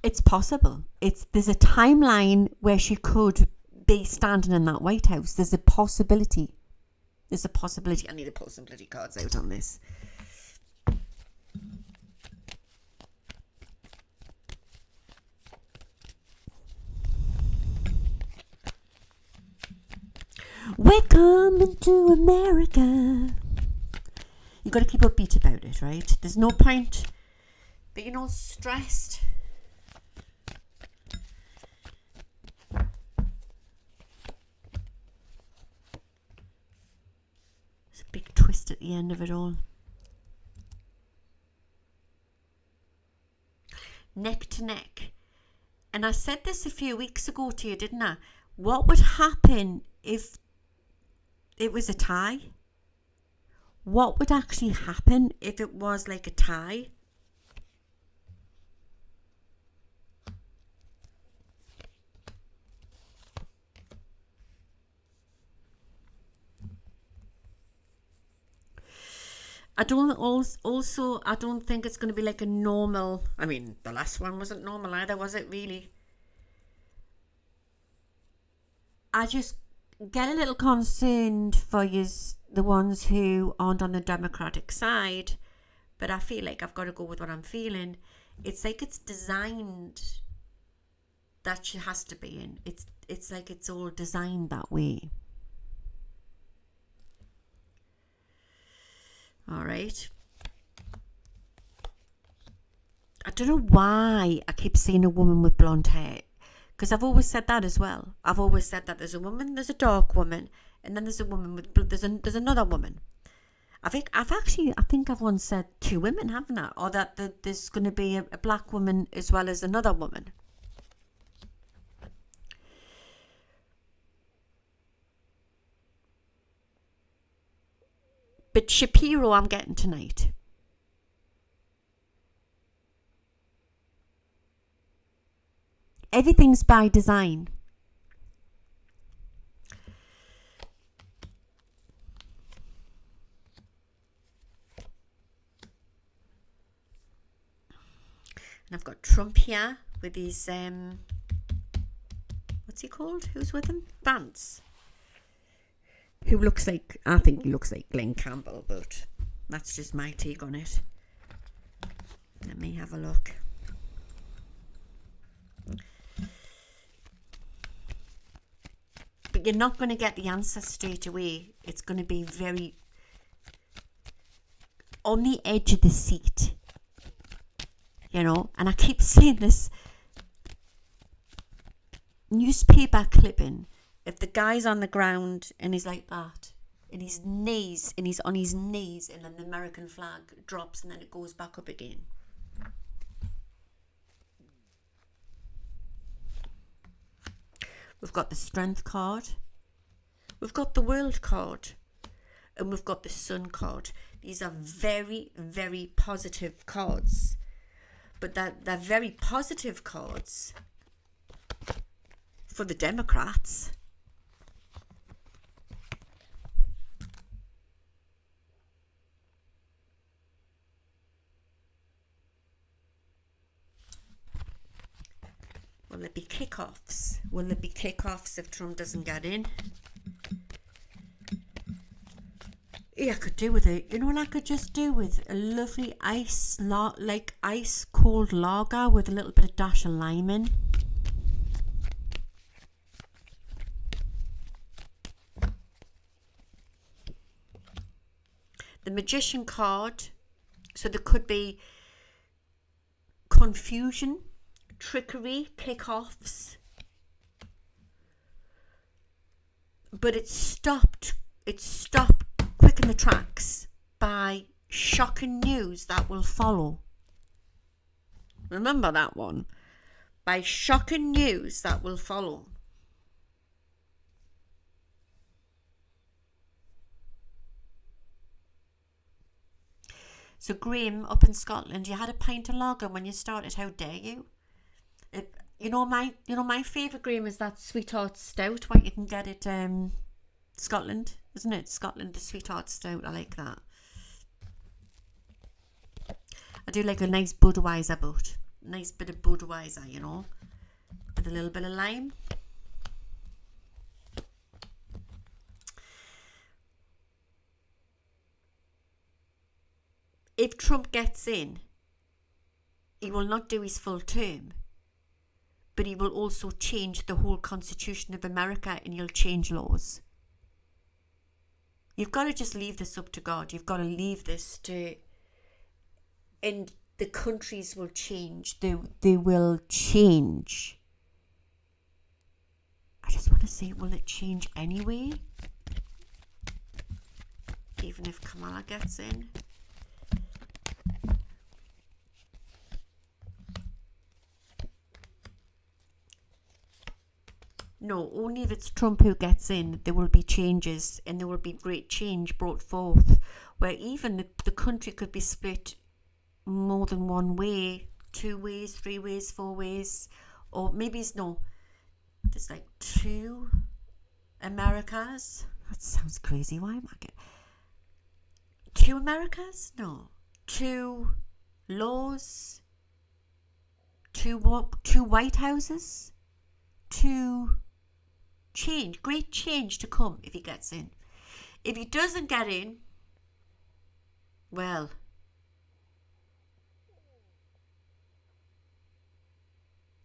it's possible. There's a timeline where she could be standing in that White House. There's a possibility. I need the possibility cards out on this. We're coming to America. You got to keep upbeat about it, right? There's no point being all stressed. Big twist at the end of it all. Neck to neck. And I said this a few weeks ago to you, didn't I? What would happen if it was a tie? What would actually happen if it was like a tie? I don't also I don't think it's going to be like a normal. I mean, the last one wasn't normal either, was it? Really? I just get a little concerned for yous, the ones who aren't on the Democratic side, but I feel like I've got to go with what I'm feeling. It's like it's designed that she has to be in. It's like it's all designed that way. All right. I don't know why I keep seeing a woman with blonde hair, because I've always said that as well. I've always said that there's a woman, there's a dark woman, and then there's a woman with there's another woman. I think I've once said two women, haven't I? Or that there's going to be a black woman as well as another woman. But Shapiro, I'm getting tonight. Everything's by design. And I've got Trump here with his what's he called? Who's with him? Vance. Who looks like, I think he looks like Glenn Campbell, but that's just my take on it. Let me have a look. But you're not going to get the answer straight away. It's going to be very on the edge of the seat. You know, and I keep seeing this newspaper clipping. If the guy's on the ground and he's like that, in his knees, and he's on his knees, and then the American flag drops and then it goes back up again. We've got the strength card, we've got the world card, and we've got the sun card. These are very, very positive cards, but they're very positive cards for the Democrats. Will there be kickoffs? Will there be kickoffs if Trump doesn't get in? Yeah, I could do with it. You know what I could just do with? A lovely ice cold lager with a little bit of dash of lime in. The magician card. So there could be confusion, trickery, kickoffs, but it's stopped quick in the tracks by shocking news that will follow. Remember that one. By shocking news that will follow. So Graham, up in Scotland, you had a pint of lager when you started. How dare you? You know my favourite, Graham, is that Sweetheart Stout. Why you can get it Scotland, isn't it? Scotland, the Sweetheart Stout. I like that. I do like a nice Budweiser, but nice bit of Budweiser, you know, with a little bit of lime. If Trump gets in, he will not do his full term, but he will also change the whole Constitution of America, and he'll change laws. You've got to just leave this up to God. You've got to leave this to... And the countries will change. They will change. I just want to say, will it change anyway? Even if Kamala gets in? No, only if it's Trump who gets in, there will be changes, and there will be great change brought forth, where even the country could be split more than one way, 2 ways, 3 ways, 4 ways, or maybe there's like 2 Americas. That sounds crazy. Why am I getting 2 Americas? No. 2 laws? 2 White Houses? 2 change, great change to come if he gets in. If he doesn't get in, well,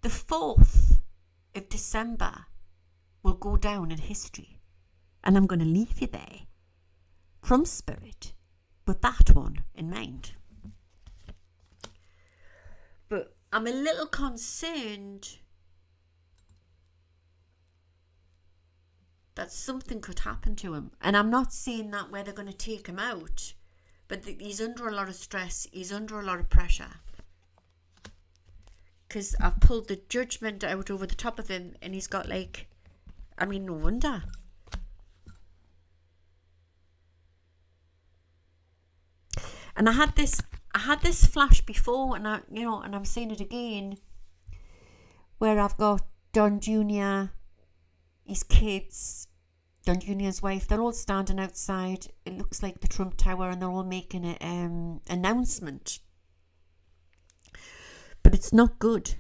the 4th of December will go down in history. And I'm going to leave you there from spirit with that one in mind. But I'm a little concerned that something could happen to him. And I'm not saying that where they're going to take him out, but he's under a lot of stress. He's under a lot of pressure. Because I've pulled the judgment out over the top of him, and he's got like, I mean, no wonder. And I had this flash before, and and I'm saying it again, where I've got Don Jr., his kids, Don Jr.'s wife, they're all standing outside. It looks like the Trump Tower, and they're all making an announcement. But it's not good.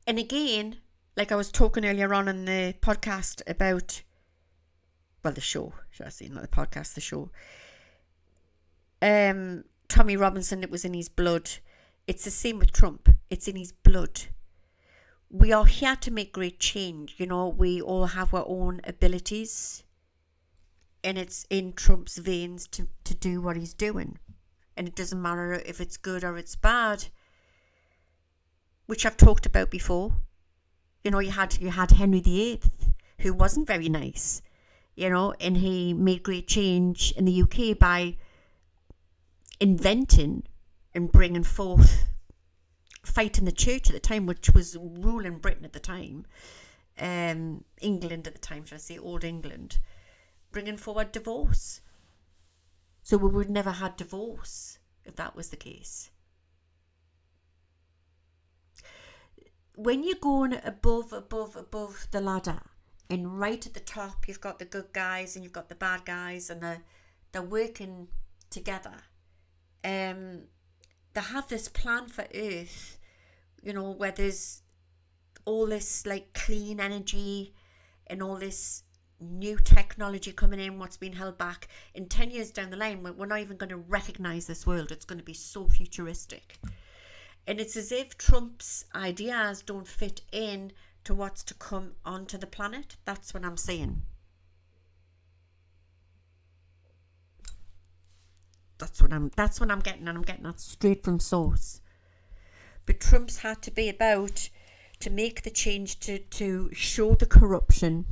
And again, like I was talking earlier on in the podcast about, well, the show, should I say, not the podcast, the show. Tommy Robinson, it was in his blood. It's the same with Trump. It's in his blood. We are here to make great change. We all have our own abilities. And it's in Trump's veins to do what he's doing. And it doesn't matter if it's good or it's bad. Which I've talked about before. You had Henry VIII, who wasn't very nice. And he made great change in the UK by inventing and bringing forth, fighting the church at the time, which was ruling Britain at the time, England at the time, should I say, old England, bringing forward divorce. So we would never had divorce if that was the case. When you're going above the ladder, and right at the top you've got the good guys and you've got the bad guys, and they're working together. They have this plan for Earth, where there's all this like clean energy and all this new technology coming in, what's been held back. In 10 years down the line, we're not even going to recognize this world. It's going to be so futuristic. And it's as if Trump's ideas don't fit in to what's to come onto the planet. That's what I'm saying. That's what I'm getting, and I'm getting that straight from source. But Trump's had to be about to make the change to show the corruption.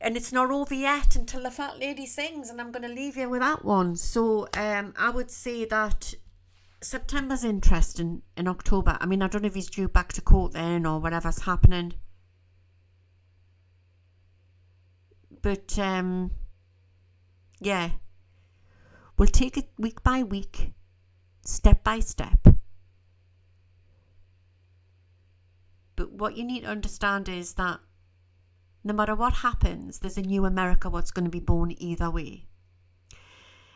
And it's not over yet until the fat lady sings, and I'm going to leave you with that one. So I would say that September's interesting. In October, I mean, I don't know if he's due back to court then or whatever's happening. But yeah, we'll take it week by week, step by step. But what you need to understand is that no matter what happens, there's a new America what's going to be born either way.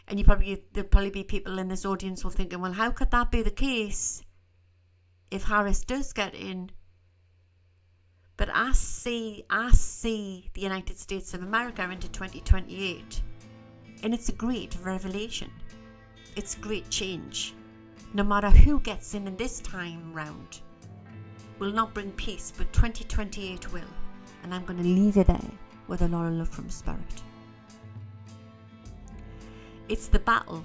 And there'll probably be people in this audience who are thinking, well, how could that be the case if Harris does get in? But I see the United States of America into 2028. And it's a great revelation. It's a great change. No matter who gets in this time round, will not bring peace, but 2028 will. And I'm going to leave you there with a lot of love from Spirit. It's the battle.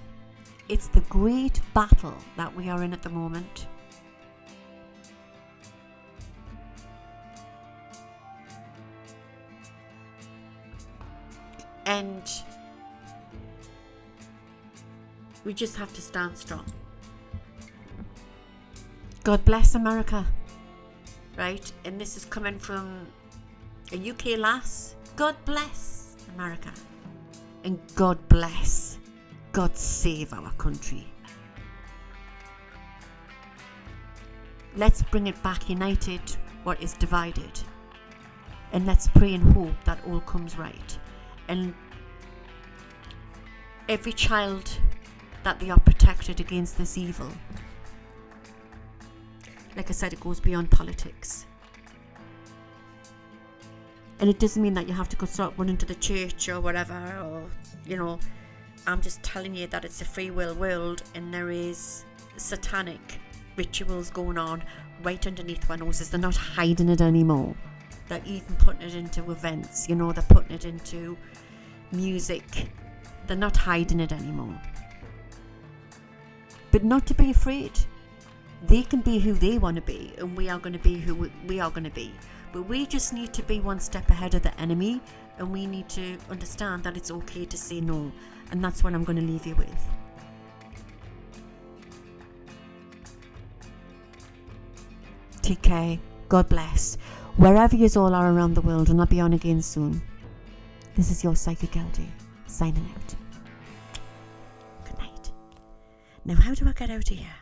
It's the great battle that we are in at the moment. And we just have to stand strong. God bless America. Right? And this is coming from a UK lass. God bless America. And God bless, God save our country. Let's bring it back united, what is divided. And let's pray and hope that all comes right. And every child, that they are protected against this evil. Like I said, it goes beyond politics. And it doesn't mean that you have to go start running to the church or whatever, or, you know, I'm just telling you that it's a free will world, and there is satanic rituals going on right underneath our noses. They're not hiding it anymore. They're even putting it into events, you know, they're putting it into music. They're not hiding it anymore. But not to be afraid. They can be who they want to be, and we are going to be who we are going to be. But we just need to be one step ahead of the enemy, and we need to understand that it's okay to say no. And that's what I'm going to leave you with. Take care. God bless. Wherever you all are around the world, and I'll be on again soon. This is your Psychic LG, signing out. Good night. Now, how do I get out of here?